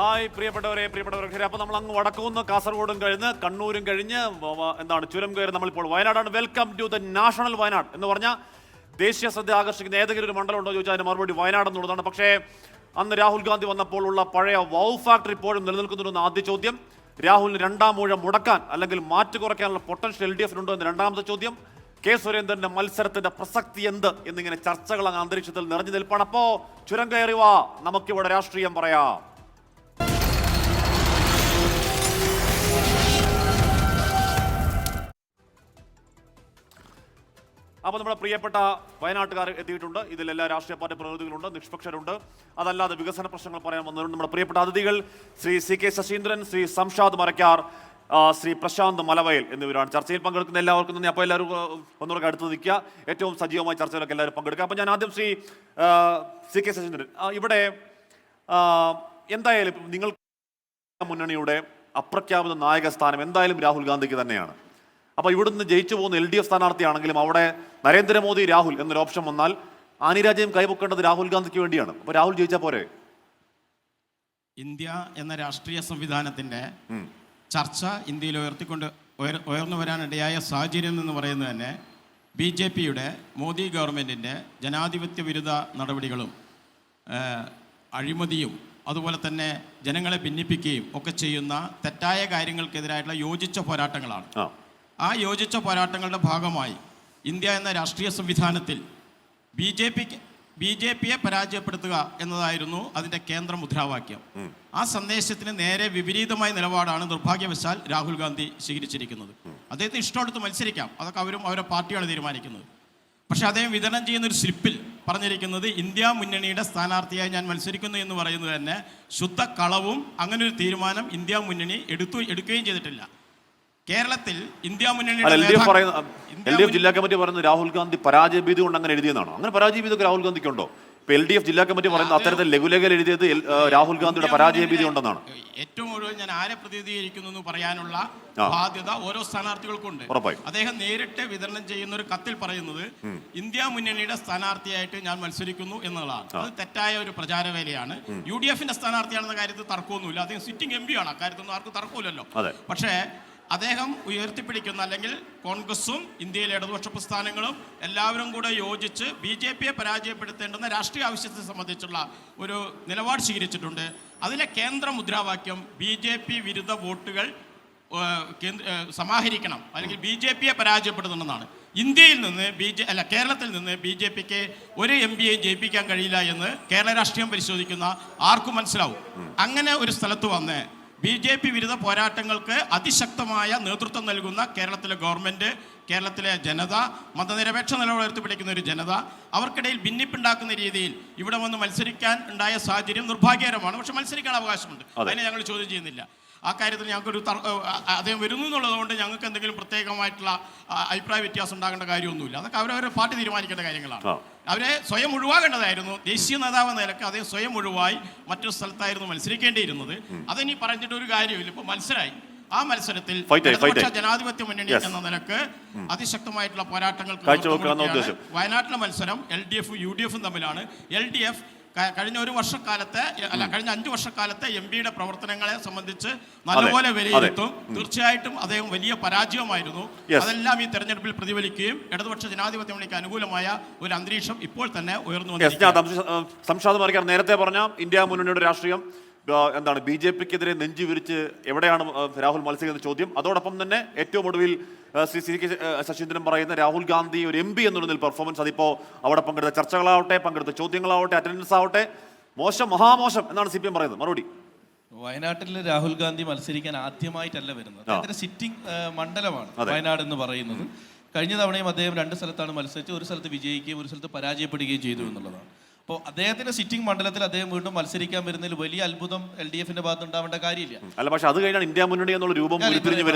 Hi പ്രിയപ്പെട്ടവരെ. അപ്പോൾ നമ്മൾ അങ്ങ് വടക്കുന്ന് കാസർഗോഡും കഴിഞ്ഞ് കണ്ണൂരും കഴിഞ്ഞ് ചുരം കയറി നമ്മളിപ്പോൾ വയനാടാണ്. Welcome to the national Wayanad എന്ന് പറഞ്ഞാൽ ദേശീയ ശ്രദ്ധ ആകർഷിക്കുന്ന ഏതെങ്കിലും ഒരു മണ്ഡലം ഉണ്ടോ ചോദിച്ചാൽ അതിന് മറുപടി വയനാട് എന്നുള്ളതാണ്. പക്ഷേ അന്ന് രാഹുൽ ഗാന്ധി വന്നപ്പോൾ ഉള്ള പഴയ വൗ ഫാക്ടർ ഇപ്പോഴും നിലനിൽക്കുന്നുണ്ടെന്ന് ആദ്യ ചോദ്യം. രാഹുലിന് രണ്ടാം ഊഴം മുടക്കാൻ അല്ലെങ്കിൽ മാറ്റു കുറയ്ക്കാനുള്ള പൊട്ടൻഷ്യൽ LDF ഉണ്ടോ എന്ന് രണ്ടാമത്തെ ചോദ്യം. കെ സുരേന്ദ്രന്റെ മത്സരത്തിന്റെ പ്രസക്തി എന്ത് എന്നിങ്ങനെ ചർച്ചകൾ അങ്ങ് അന്തരീക്ഷത്തിൽ നിറഞ്ഞു നിൽപ്പാണ്. അപ്പോ ചുരം കയറി വാ, നമുക്കിവിടെ രാഷ്ട്രീയം പറയാം. അപ്പോൾ നമ്മുടെ പ്രിയപ്പെട്ട വയനാട്ടുകാർ എത്തിയിട്ടുണ്ട്. ഇതിൽ എല്ലാ രാഷ്ട്രീയ പാർട്ടി പ്രതിനിധികളുണ്ട്, നിഷ്പക്ഷരുണ്ട്. അതല്ലാതെ വികസന പ്രശ്നങ്ങൾ പറയാൻ വന്നവരുണ്ട്. നമ്മുടെ പ്രിയപ്പെട്ട അതിഥികൾ ശ്രീ CK ശശീന്ദ്രൻ, ശ്രീ സംഷാദ് മരക്കാർ, ശ്രീ പ്രശാന്ത് മലവയൽ എന്നിവരാണ്. ചർച്ചയിൽ പങ്കെടുക്കുന്ന എല്ലാവർക്കും തന്നെ. അപ്പോൾ എല്ലാവരും ഒന്നുകൂടെ അടുത്ത് നിൽക്കുക. ഏറ്റവും സജീവമായ ചർച്ചയിലൊക്കെ എല്ലാവരും പങ്കെടുക്കുക. അപ്പോൾ ഞാൻ ആദ്യം ശ്രീ CK ശശീന്ദ്രൻ, ഇവിടെ എന്തായാലും നിങ്ങൾ മുന്നണിയുടെ അപ്രഖ്യാപിത നായക സ്ഥാനം എന്തായാലും രാഹുൽ ഗാന്ധിക്ക് തന്നെയാണ്. അപ്പോൾ ഇവിടുന്ന് ജയിച്ചു പോകുന്ന LDF സ്ഥാനാർത്ഥിയാണെങ്കിലും അവിടെ നരേന്ദ്രമോദി രാഹുൽ എന്നൊരു ഓപ്ഷൻ വന്നാൽ ആനിരാജ്യം കൈവക്കേണ്ടത് രാഹുൽ ഗാന്ധിക്ക് വേണ്ടിയാണ്. അപ്പോൾ രാഹുൽ ജയിച്ചാൽ പോരെ? ഇന്ത്യ എന്ന രാഷ്ട്രീയ സംവിധാനത്തിന്റെ ചർച്ച ഇന്ത്യയിൽ ഉയർന്നു വരാനിടയായ സാഹചര്യം എന്ന് പറയുന്നത് തന്നെ BJPയുടെ മോദി ഗവൺമെൻറ്റിൻ്റെ ജനാധിപത്യ വിരുദ്ധ നടപടികളും അഴിമതിയും അതുപോലെ തന്നെ ജനങ്ങളെ ഭിന്നിപ്പിക്കുകയും ഒക്കെ ചെയ്യുന്ന തെറ്റായ കാര്യങ്ങൾക്കെതിരായിട്ടുള്ള യോജിച്ച പോരാട്ടങ്ങളാണ്. ആ യോജിച്ച പോരാട്ടങ്ങളുടെ ഭാഗമായി ഇന്ത്യ എന്ന രാഷ്ട്രീയ സംവിധാനത്തിൽ BJPയെ പരാജയപ്പെടുത്തുക എന്നതായിരുന്നു അതിൻ്റെ കേന്ദ്ര മുദ്രാവാക്യം. ആ സന്ദേശത്തിന് നേരെ വിപരീതമായ നിലപാടാണ് നിർഭാഗ്യവശാൽ രാഹുൽ ഗാന്ധി സ്വീകരിച്ചിരിക്കുന്നത്. അദ്ദേഹത്തിന് ഇഷ്ടമെടുത്ത് മത്സരിക്കാം, അതൊക്കെ അവരുടെ പാർട്ടിയാണ് തീരുമാനിക്കുന്നത്. പക്ഷേ അദ്ദേഹം വിതരണം ചെയ്യുന്നൊരു സ്ലിപ്പിൽ പറഞ്ഞിരിക്കുന്നത് ഇന്ത്യ മുന്നണിയുടെ സ്ഥാനാർത്ഥിയായി ഞാൻ മത്സരിക്കുന്നു എന്ന് പറയുന്നത് തന്നെ ശുദ്ധ കളവും. അങ്ങനെ ഒരു തീരുമാനം ഇന്ത്യ മുന്നണി എടുക്കുകയും ചെയ്തിട്ടില്ല. കേരളത്തിൽ ഇന്ത്യ മുന്നണിയുടെ LDF ജില്ലാ കമ്മിറ്റി പറയുന്നത് രാഹുൽ ഗാന്ധി പരാജയ ഭീതി കൊണ്ട് അങ്ങനെ എഴുതിയെന്നാണോ? അങ്ങനെ പരാജയ ഭീതി രാഹുൽ ഗാന്ധിക്ക് ഉണ്ടോ? ഇപ്പൊ LDF ജില്ലാ കമ്മിറ്റി പറയുന്നത് അത്തരത്തിൽ ലഘുലേഖയിൽ എഴുതിയത് രാഹുൽ ഗാന്ധിയുടെ പരാജയ ഭീതി ഉണ്ടെന്നാണ്. ഏറ്റവും കൂടുതൽ ഞാൻ ആരെ പ്രതിനിധീകരിക്കുന്നു എന്ന് പറയാനുള്ള ബാധ്യത ഓരോ സ്ഥാനാർത്ഥികൾക്കുണ്ട്. അദ്ദേഹം നേരിട്ട് വിതരണം ചെയ്യുന്ന ഒരു കത്തിൽ പറയുന്നത് ഇന്ത്യ മുന്നണിയുടെ സ്ഥാനാർത്ഥിയായിട്ട് ഞാൻ മത്സരിക്കുന്നു എന്നുള്ളതാണ്. അത് തെറ്റായ ഒരു പ്രചാരവേലയാണ്. UDFന്റെ സ്ഥാനാർത്ഥിയാണെന്ന കാര്യത്തിൽ തർക്കമൊന്നുമില്ല. അദ്ദേഹം സിറ്റിംഗ് MP ആണ്, അക്കാര്യത്തൊന്നും ആർക്കും തർക്കമില്ലല്ലോ. പക്ഷേ അദ്ദേഹം ഉയർത്തിപ്പിടിക്കുന്ന അല്ലെങ്കിൽ കോൺഗ്രസും ഇന്ത്യയിലെ ഇടതുപക്ഷ പ്രസ്ഥാനങ്ങളും എല്ലാവരും കൂടെ യോജിച്ച് BJPയെ പരാജയപ്പെടുത്തേണ്ടുന്ന രാഷ്ട്രീയ ആവശ്യത്തെ സംബന്ധിച്ചുള്ള ഒരു നിലപാട് സ്വീകരിച്ചിട്ടുണ്ട്. അതിലെ കേന്ദ്ര മുദ്രാവാക്യം BJP വിരുദ്ധ വോട്ടുകൾ സമാഹരിക്കണം, അല്ലെങ്കിൽ BJPയെ പരാജയപ്പെടുത്തണമെന്നാണ്. ഇന്ത്യയിൽ നിന്ന് കേരളത്തിൽ നിന്ന് BJPക്ക് ഒരു MPയെ ജയിപ്പിക്കാൻ കഴിയില്ല എന്ന് കേരള രാഷ്ട്രീയം പരിശോധിക്കുന്ന ആർക്കും മനസ്സിലാവും. അങ്ങനെ ഒരു സ്ഥലത്ത് വന്ന് BJP വിരുദ്ധ പോരാട്ടങ്ങൾക്ക് അതിശക്തമായ നേതൃത്വം നൽകുന്ന കേരളത്തിലെ ഗവൺമെൻറ്, കേരളത്തിലെ ജനത, മതനിരപേക്ഷ നിലപാട് ഉയർത്തിപ്പിടിക്കുന്ന ഒരു ജനത, അവർക്കിടയിൽ ഭിന്നിപ്പുണ്ടാക്കുന്ന രീതിയിൽ ഇവിടെ വന്ന് മത്സരിക്കാൻ ഉണ്ടായ സാഹചര്യം നിർഭാഗ്യകരമാണ്. പക്ഷെ മത്സരിക്കാൻ അവകാശമുണ്ട്, അതിനെ ഞങ്ങൾ ചോദ്യം ചെയ്യുന്നില്ല. ആ കാര്യത്തിൽ ഞങ്ങൾക്കൊരു അദ്ദേഹം വരുന്നു എന്നുള്ളതുകൊണ്ട് ഞങ്ങൾക്ക് എന്തെങ്കിലും പ്രത്യേകമായിട്ടുള്ള അഭിപ്രായ വ്യത്യാസം ഉണ്ടാകേണ്ട കാര്യമൊന്നുമില്ല. അതൊക്കെ അവരവരുടെ പാർട്ടി തീരുമാനിക്കേണ്ട കാര്യങ്ങളാണ്. അവരെ സ്വയം ഒഴിവാകേണ്ടതായിരുന്നു. ദേശീയ നേതാവ് നിലക്ക് അദ്ദേഹം സ്വയം ഒഴിവായി മറ്റൊരു സ്ഥലത്തായിരുന്നു മത്സരിക്കേണ്ടിയിരുന്നത്. അതിനി പറഞ്ഞിട്ട് ഒരു കാര്യമില്ല. ഇപ്പോൾ മത്സരമായി. ആ മത്സരത്തിൽ ജനാധിപത്യ മുന്നണി എന്ന നിലക്ക് അതിശക്തമായിട്ടുള്ള പോരാട്ടങ്ങൾക്ക് വയനാട്ടിലെ മത്സരം LDF-ഉം UDF-ഉം തമ്മിലാണ്. LDF കഴിഞ്ഞ 5 വർഷക്കാലത്തെ MPയുടെ പ്രവർത്തനങ്ങളെ സംബന്ധിച്ച് നല്ലപോലെ വിലയിരുത്തും. തീർച്ചയായിട്ടും അദ്ദേഹം വലിയ പരാജയമായിരുന്നു. അതെല്ലാം ഈ തെരഞ്ഞെടുപ്പിൽ പ്രതിഫലിക്കുകയും ഇടതുപക്ഷ ജനാധിപത്യ മുന്നണിക്ക് അനുകൂലമായ ഒരു അന്തരീക്ഷം ഇപ്പോൾ തന്നെ ഉയർന്നു വന്നിരിക്കുന്നു. സംഷാദ് മരക്കാർ നേരത്തെ പറഞ്ഞ ഇന്ത്യ മുന്നണിയുടെ രാഷ്ട്രീയം BJPക്കെതിരെ നെഞ്ചു വിരിച്ച് എവിടെയാണ് രാഹുൽ മത്സരിക്കുന്ന ചോദ്യം. അതോടൊപ്പം തന്നെ ഏറ്റവും ഒടുവിൽ ശ്രീ CK ശശീന്ദ്രൻ പറയുന്ന രാഹുൽ ഗാന്ധി ഒരു MP എന്നുള്ളതിൽ പെർഫോമൻസ്, അതിപ്പോൾ അവിടെ പങ്കെടുത്ത ചർച്ചകളാവട്ടെ, പങ്കെടുത്ത ചോദ്യങ്ങളാവട്ടെ, അറ്റൻഡൻസ് ആവട്ടെ, മഹാമോശം എന്നാണ് CPM പറയുന്നത്. മറുപടി: വയനാട്ടിൽ രാഹുൽ ഗാന്ധി മത്സരിക്കാൻ ആദ്യമായിട്ടല്ല വരുന്നത്. അദ്ദേഹത്തിന്റെ സിറ്റിംഗ് മണ്ഡലമാണ് വയനാട് എന്ന് പറയുന്നത്. കഴിഞ്ഞ തവണയും അദ്ദേഹം 2 സ്ഥലത്താണ് മത്സരിച്ച്, ഒരു സ്ഥലത്ത് വിജയിക്കുകയും ഒരു സ്ഥലത്ത് പരാജയപ്പെടുകയും ചെയ്തു എന്നുള്ളതാണ്. അപ്പോൾ അദ്ദേഹത്തിന്റെ സിറ്റിംഗ് മണ്ഡലത്തിൽ അദ്ദേഹം വീണ്ടും മത്സരിക്കാൻ വരുന്നതിൽ വലിയ അത്ഭുതം LDF-ന്റെ ഭാഗത്ത് ഉണ്ടാവേണ്ട കാര്യമില്ല. അല്ല, പക്ഷേ അത് കഴിഞ്ഞാൽ ഇന്ത്യ മുന്നണി എന്നുള്ള രൂപം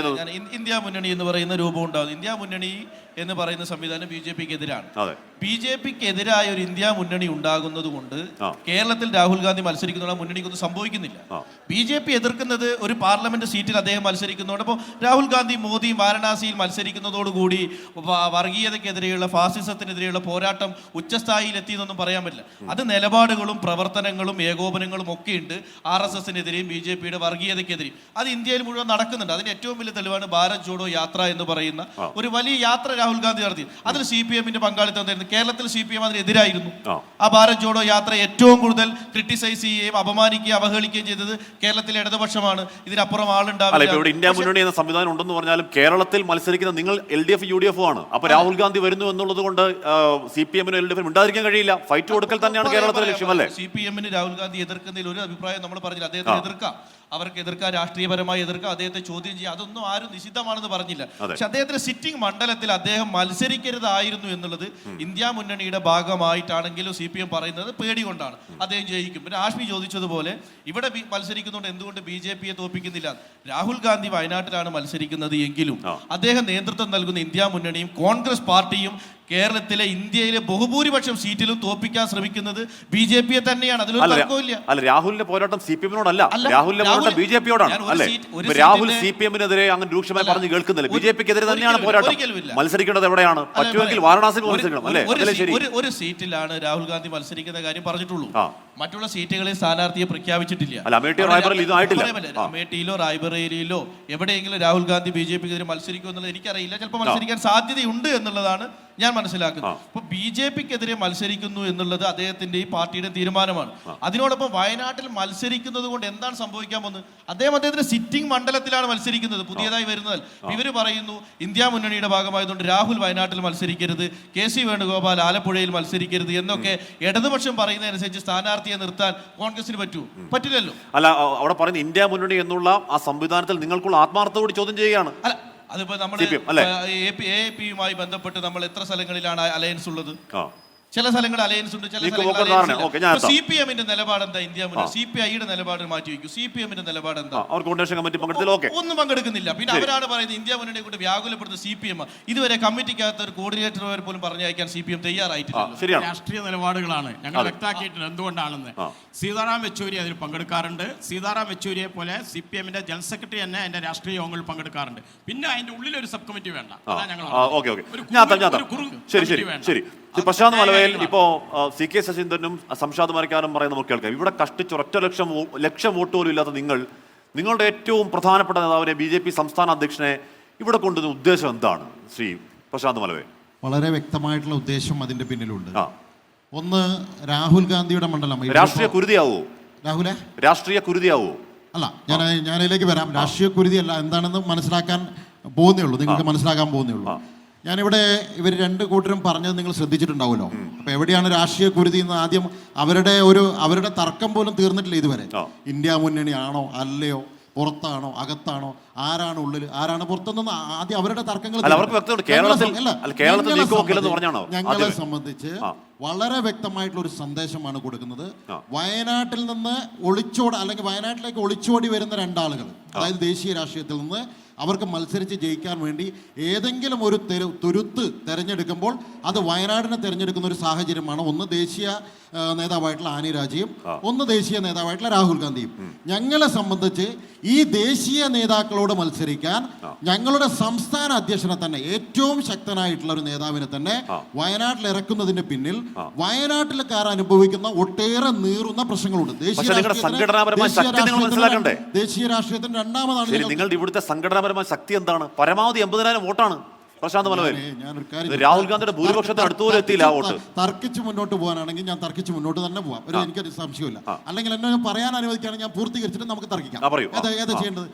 ഇന്ത്യ മുന്നണി എന്ന് പറയുന്ന രൂപം ഉണ്ടാകും. ഇന്ത്യ മുന്നണി എന്ന് പറയുന്ന സംവിധാനം BJPക്ക് എതിരാണ്. BJPക്ക് എതിരായ ഒരു ഇന്ത്യ മുന്നണി ഉണ്ടാകുന്നത് കൊണ്ട് കേരളത്തിൽ രാഹുൽ ഗാന്ധി മത്സരിക്കുന്ന മുന്നണിക്കൊന്നും സംഭവിക്കുന്നില്ല. BJP എതിർക്കുന്നത് ഒരു പാർലമെന്റ് സീറ്റിൽ അദ്ദേഹം മത്സരിക്കുന്നതുകൊണ്ട്. അപ്പോൾ രാഹുൽ ഗാന്ധി മോദി വാരണാസിയിൽ മത്സരിക്കുന്നതോടുകൂടി വർഗീയതയ്ക്കെതിരെയുള്ള ഫാസിസത്തിനെതിരെയുള്ള പോരാട്ടം ഉച്ചസ്ഥായിയിൽ എത്തിയെന്നൊന്നും പറയാൻ പറ്റില്ല. അത് നിലപാടുകളും പ്രവർത്തനങ്ങളും ഏകോപനങ്ങളും ഒക്കെ ഉണ്ട്. RSSനെതിരെയും BJPയുടെ വർഗീയതയ്ക്കെതിരെയും അത് ഇന്ത്യയിൽ മുഴുവൻ നടക്കുന്നുണ്ട്. അതിന് ഏറ്റവും വലിയ തെളിവാണ് ഭാരത് ജോഡോ യാത്ര എന്ന് പറയുന്ന ഒരു വലിയ യാത്ര രാഹുൽ ഗാന്ധി നടത്തി. അതിൽ CPMന്റെ പങ്കാളിത്തം എന്തായിരുന്നു? കേരളത്തിൽ CPM അതിനെതിരായിരുന്നു. ആ ഭാരത് ജോഡോ യാത്ര ഏറ്റവും കൂടുതൽ ക്രിട്ടിസൈസ് ചെയ്യുകയും അപമാനിക്കുകയും അവഹേളിക്കുകയും ചെയ്തത് കേരളത്തിലെ ഇടതുപക്ഷമാണ്. ഇതിനപ്പുറം ആളുണ്ടാവില്ല. ഇന്ത്യ മുന്നണി എന്ന സംവിധാനം ഉണ്ടെന്ന് പറഞ്ഞാലും കേരളത്തിൽ മത്സരിക്കുന്ന നിങ്ങൾ LDF UDF ആണ്. അപ്പൊ രാഹുൽ ഗാന്ധി വരുന്നു എന്നുള്ളത് കൊണ്ട് CPMനും LDF ഉണ്ടായിരിക്കാൻ കഴിയില്ല. ഫൈറ്റ് കൊടുക്കൽ തന്നെയാണ് കേരളത്തിലെ ലക്ഷ്യം അല്ലേ? CPMന് രാഹുൽ ഗാന്ധി എതിർക്കുന്നതിൽ ഒരു അഭിപ്രായം നമ്മൾ പറഞ്ഞില്ല. അദ്ദേഹത്തിന് എതിർക്കാം, അവർക്ക് എതിർക്കാം, രാഷ്ട്രീയപരമായി എതിർക്കാം, അദ്ദേഹത്തെ ചോദ്യം ചെയ്യുക, അതൊന്നും ആരും നിഷിദ്ധമാണെന്ന് പറഞ്ഞില്ല. പക്ഷെ അദ്ദേഹത്തിന്റെ സിറ്റിംഗ് മണ്ഡലത്തിൽ അദ്ദേഹം മത്സരിക്കരുതായിരുന്നു എന്നുള്ളത് ഇന്ത്യ മുന്നണിയുടെ ഭാഗമായിട്ടാണെങ്കിലും CPM പറയുന്നത് പേടി കൊണ്ടാണ്. അദ്ദേഹം ജയിക്കും. പിന്നെ ആഷ്മി ചോദിച്ചതുപോലെ ഇവിടെ മത്സരിക്കുന്നുണ്ട് എന്തുകൊണ്ട് BJPയെ തോൽപ്പിക്കുന്നില്ല? രാഹുൽ ഗാന്ധി വയനാട്ടിലാണ് മത്സരിക്കുന്നത് എങ്കിലും അദ്ദേഹം നേതൃത്വം നൽകുന്ന ഇന്ത്യ മുന്നണിയും കോൺഗ്രസ് പാർട്ടിയും കേരളത്തിലെ ഇന്ത്യയിലെ ബഹുഭൂരിപക്ഷം സീറ്റിലും തോൽപ്പിക്കാൻ ശ്രമിക്കുന്നത് BJPയെ തന്നെയാണ്. അതിലൊരു തർക്കമില്ല. അല്ല, രാഹുലിന്റെ പോരാട്ടം CPMനോടല്ല, രാഹുലിന്റെ പോരാട്ടം BJPയോടാണ് അല്ലേ? രാഹുൽ CPMനെതിരെ അങ്ങനെ രൂക്ഷമായി പറഞ്ഞു കേൾക്കുന്നില്ല. BJPക്കെതിരെ തന്നെയാണ് പോരാട്ടം. മത്സരിക്കേണ്ടത് എവിടെയാണ്? പറ്റുമെങ്കിൽ വാരണാസിയിൽ മത്സരിക്കണം അല്ലേ? ഒരു സീറ്റിലാണ് രാഹുൽ ഗാന്ധി മത്സരിക്കുന്ന കാര്യം പറഞ്ഞിട്ടുള്ളൂ. മറ്റുള്ള സീറ്റുകളിൽ സ്ഥാനാർത്ഥിയെ പ്രഖ്യാപിച്ചിട്ടില്ല. അമേഠിയിലോ റായ്ബറേലിയിലോ എവിടെയെങ്കിലും രാഹുൽ ഗാന്ധി BJPക്കെതിരെ മത്സരിക്കും എന്നുള്ളത് എനിക്കറിയില്ല. ചിലപ്പോൾ മത്സരിക്കാൻ സാധ്യതയുണ്ട് എന്നുള്ളതാണ് ഞാൻ മനസ്സിലാക്കുന്നത്. അപ്പൊ BJPക്കെതിരെ മത്സരിക്കുന്നു എന്നുള്ളത് അദ്ദേഹത്തിന്റെ ഈ പാർട്ടിയുടെ തീരുമാനമാണ്. അതിനോടൊപ്പം വയനാട്ടിൽ മത്സരിക്കുന്നത് കൊണ്ട് എന്താണ് സംഭവിക്കാൻ പോകുന്നത്? അദ്ദേഹത്തിന്റെ സിറ്റിംഗ് മണ്ഡലത്തിലാണ് മത്സരിക്കുന്നത്. പുതിയതായി വരുന്നത് ഇവര് പറയുന്നു ഇന്ത്യ മുന്നണിയുടെ ഭാഗമായതുകൊണ്ട് രാഹുൽ വയനാട്ടിൽ മത്സരിക്കരുത്, KC വേണുഗോപാൽ ആലപ്പുഴയിൽ മത്സരിക്കരുത് എന്നൊക്കെ ഇടതുപക്ഷം പറയുന്നതനുസരിച്ച് സ്ഥാനാർത്ഥിയെ നിർത്താൻ കോൺഗ്രസിന് പറ്റില്ലല്ലോ. അല്ല, അവിടെ പറയുന്നത് ഇന്ത്യ മുന്നണി എന്നുള്ള ആ സംവിധാനത്തിൽ നിങ്ങൾക്കുള്ള ആത്മാർത്ഥതയോട് ചോദ്യം ചെയ്യുകയാണ്. അല്ല, അതിപ്പോ നമ്മുടെ AAPയുമായി ബന്ധപ്പെട്ട് നമ്മൾ എത്ര സ്ഥലങ്ങളിലാണ് അലയൻസ് ഉള്ളത്? ചില സ്ഥലങ്ങളിൽ അലയൻസ് ഉണ്ട്, ചില CPMന്റെ നിലപാട് എന്താ? ഇന്ത്യ മുന്നണി CPIയുടെ നിലപാട് മാറ്റി വയ്ക്കും. CPMന്റെ നിലപാട് എന്താ? ഒന്നും പങ്കെടുക്കുന്നില്ല. പിന്നെ അവരാണ് പറയുന്നത് ഇന്ത്യ മുന്നണിയെ കൊണ്ട് വ്യാകുലപ്പെടുത്തുന്ന CPM. ഇതുവരെ കമ്മിറ്റിക്കകത്ത് ഒരു കോർഡിനേറ്റർ പോലും പറഞ്ഞയക്കാൻ CPM തയ്യാറായിട്ടില്ല. രാഷ്ട്രീയ നിലപാടുകളാണ് ഞങ്ങൾ വ്യക്തമാക്കിയിട്ടുണ്ട് എന്തുകൊണ്ടാണെന്ന്. സീതാറാം യെച്ചൂരി അതിൽ പങ്കെടുക്കാറുണ്ട്. സീതാറാം യെച്ചൂരിയെ പോലെ CPMന്റെ ജനറൽ സെക്രട്ടറി തന്നെ അതിന്റെ രാഷ്ട്രീയ യോഗങ്ങളിൽ പങ്കെടുക്കാറുണ്ട്. പിന്നെ അതിന്റെ ഉള്ളിൽ ഒരു സബ് കമ്മിറ്റി വേണ്ട. അതാണ് ഞങ്ങൾ പ്രശാന്ത് മലവേൽ ഇപ്പോ CK ശശീന്ദ്രനും സംഷാദ് മരക്കാനും പറയുന്ന നമുക്ക് കേൾക്കാം. ഇവിടെ കഷ്ടിച്ച് ഒരൊറ്റ ലക്ഷം വോട്ട് പോലും ഇല്ലാത്ത നിങ്ങളുടെ ഏറ്റവും പ്രധാനപ്പെട്ട നേതാവിനെ BJP സംസ്ഥാന അധ്യക്ഷനെ ഇവിടെ കൊണ്ടുവന്ന ഉദ്ദേശം എന്താണ് ശ്രീ പ്രശാന്ത് മലവേൽ? വളരെ വ്യക്തമായിട്ടുള്ള ഉദ്ദേശം അതിന്റെ പിന്നിലുണ്ട്. ഒന്ന്, രാഹുൽ ഗാന്ധിയുടെ മണ്ഡലം രാഷ്ട്രീയ കുരുതിയാവോ? രാഷ്ട്രീയ കുരുതിയാവോ? അല്ല, ഞാനിതിലേക്ക് വരാം. രാഷ്ട്രീയ കുരുതിയല്ല, എന്താണെന്ന് മനസ്സിലാക്കാൻ പോകുന്നേ ഉള്ളൂ, നിങ്ങൾക്ക് മനസ്സിലാക്കാൻ പോകുന്നേ ഉള്ളൂ. ഞാനിവിടെ ഇവർ രണ്ട് കൂട്ടരും പറഞ്ഞത് നിങ്ങൾ ശ്രദ്ധിച്ചിട്ടുണ്ടാവുമല്ലോ. അപ്പൊ എവിടെയാണ് രാഷ്ട്രീയ കുരുതി എന്ന് ആദ്യം അവരുടെ തർക്കം പോലും തീർന്നിട്ടില്ല ഇതുവരെ. ഇന്ത്യ മുന്നണി ആണോ അല്ലയോ, പുറത്താണോ അകത്താണോ, ആരാണ് ഉള്ളിൽ ആരാണ് പുറത്തെന്ന് ആദ്യം അവരുടെ തർക്കങ്ങൾ. ഞങ്ങളെ സംബന്ധിച്ച് വളരെ വ്യക്തമായിട്ടുള്ള ഒരു സന്ദേശമാണ് കൊടുക്കുന്നത്. വയനാട്ടിൽ നിന്ന് വയനാട്ടിലേക്ക് ഒളിച്ചോടി വരുന്ന രണ്ടാളുകൾ, അതായത് ദേശീയ രാഷ്ട്രീയത്തിൽ നിന്ന് അവർക്ക് മത്സരിച്ച് ജയിക്കാൻ വേണ്ടി ഏതെങ്കിലും ഒരു തുരുത്ത് തിരഞ്ഞെടുക്കുമ്പോൾ അത് വയനാടിനെ തിരഞ്ഞെടുക്കുന്ന ഒരു സാഹചര്യമാണ്. ഒന്ന് ദേശീയ നേതാവായിട്ടുള്ള ആനി രാജയും ഒന്ന് ദേശീയ നേതാവായിട്ടുള്ള രാഹുൽ ഗാന്ധിയും. ഞങ്ങളെ സംബന്ധിച്ച് ഈ ദേശീയ നേതാക്കളോട് മത്സരിക്കാൻ ഞങ്ങളുടെ സംസ്ഥാന അധ്യക്ഷനെ തന്നെ, ഏറ്റവും ശക്തനായിട്ടുള്ള ഒരു നേതാവിനെ തന്നെ വയനാട്ടിൽ ഇറക്കുന്നതിന് പിന്നിൽ വയനാട്ടിൽക്കാർ അനുഭവിക്കുന്ന ഒട്ടേറെ നീറുന്ന പ്രശ്നങ്ങളുണ്ട്. ദേശീയ രാഷ്ട്രീയത്തിന് രണ്ടാമതാണ് നിങ്ങളുടെ ഇവിടുത്തെ സംഘടനാപരമായ ശക്തി എന്താണ്? പരമാവധി 80,000 വോട്ടാണ് പ്രശാന്ത് മലവേൽ. രാഹുൽ ഗാന്ധിയുടെ ഭൂരിപക്ഷത്തെ അടുത്തുപോലും എത്തിയില്ല വോട്ട്. തർക്കിച്ച് മുന്നോട്ട് പോകാനാണെങ്കിൽ ഞാൻ തർക്കിച്ച് മുന്നോട്ട് തന്നെ പോവാം, എനിക്കൊരു സംശയമില്ല. അല്ലെങ്കിൽ എന്നെ പറയാൻ അനുവദിക്കുകയാണെങ്കിൽ ഞാൻ പൂർത്തീകരിച്ചിട്ട് നമുക്ക് തർക്കിക്കാം. ഏതാ ചെയ്യേണ്ടത്?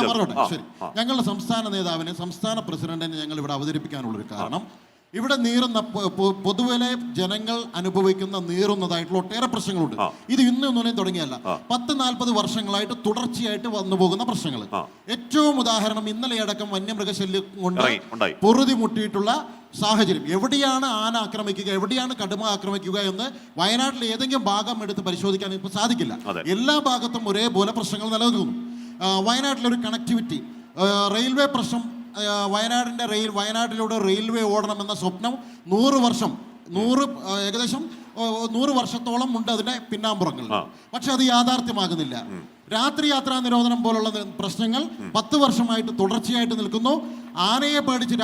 ഞാൻ പറഞ്ഞോട്ടെ. ശരി, ഞങ്ങളുടെ സംസ്ഥാന നേതാവിനെ, സംസ്ഥാന പ്രസിഡന്റിനെ ഞങ്ങൾ ഇവിടെ അവതരിപ്പിക്കാനുള്ളൊരു കാരണം, ഇവിടെ നീറുന്ന പൊതുവിലെ ജനങ്ങൾ നീറുന്നതായിട്ടുള്ള ഒട്ടേറെ പ്രശ്നങ്ങളുണ്ട്. ഇത് ഇന്നൊന്നും തുടങ്ങിയല്ല, 10-40 വർഷങ്ങളായിട്ട് തുടർച്ചയായിട്ട് വന്നു പോകുന്ന പ്രശ്നങ്ങൾ. ഏറ്റവും ഉദാഹരണം, ഇന്നലെ അടക്കം വന്യമൃഗശല്യം കൊണ്ട് പൊറുതി മുട്ടിയിട്ടുള്ള സാഹചര്യം. എവിടെയാണ് ആന ആക്രമിക്കുക, എവിടെയാണ് കടുമ ആക്രമിക്കുക എന്ന് വയനാട്ടിൽ ഏതെങ്കിലും ഭാഗം എടുത്ത് പരിശോധിക്കാൻ ഇപ്പോൾ സാധിക്കില്ല. എല്ലാ ഭാഗത്തും ഒരേപോലെ പ്രശ്നങ്ങൾ നിലനിൽക്കുന്നു. വയനാട്ടിലൊരു കണക്ടിവിറ്റി, റെയിൽവേ പ്രശ്നം, വയനാട്ടിലൂടെ റെയിൽവേ ഓടണമെന്ന സ്വപ്നം 100 വർഷം ഏകദേശം 100 വർഷത്തോളം ഉണ്ട് അതിന്റെ പിന്നാമ്പുറങ്ങളിൽ. പക്ഷെ അത് യാഥാർത്ഥ്യമാകുന്നില്ല. രാത്രി യാത്രാ നിരോധനം പോലുള്ള പ്രശ്നങ്ങൾ 10 വർഷമായിട്ട് തുടർച്ചയായിട്ട് നിൽക്കുന്നു. ആനയെ പേടിച്ച്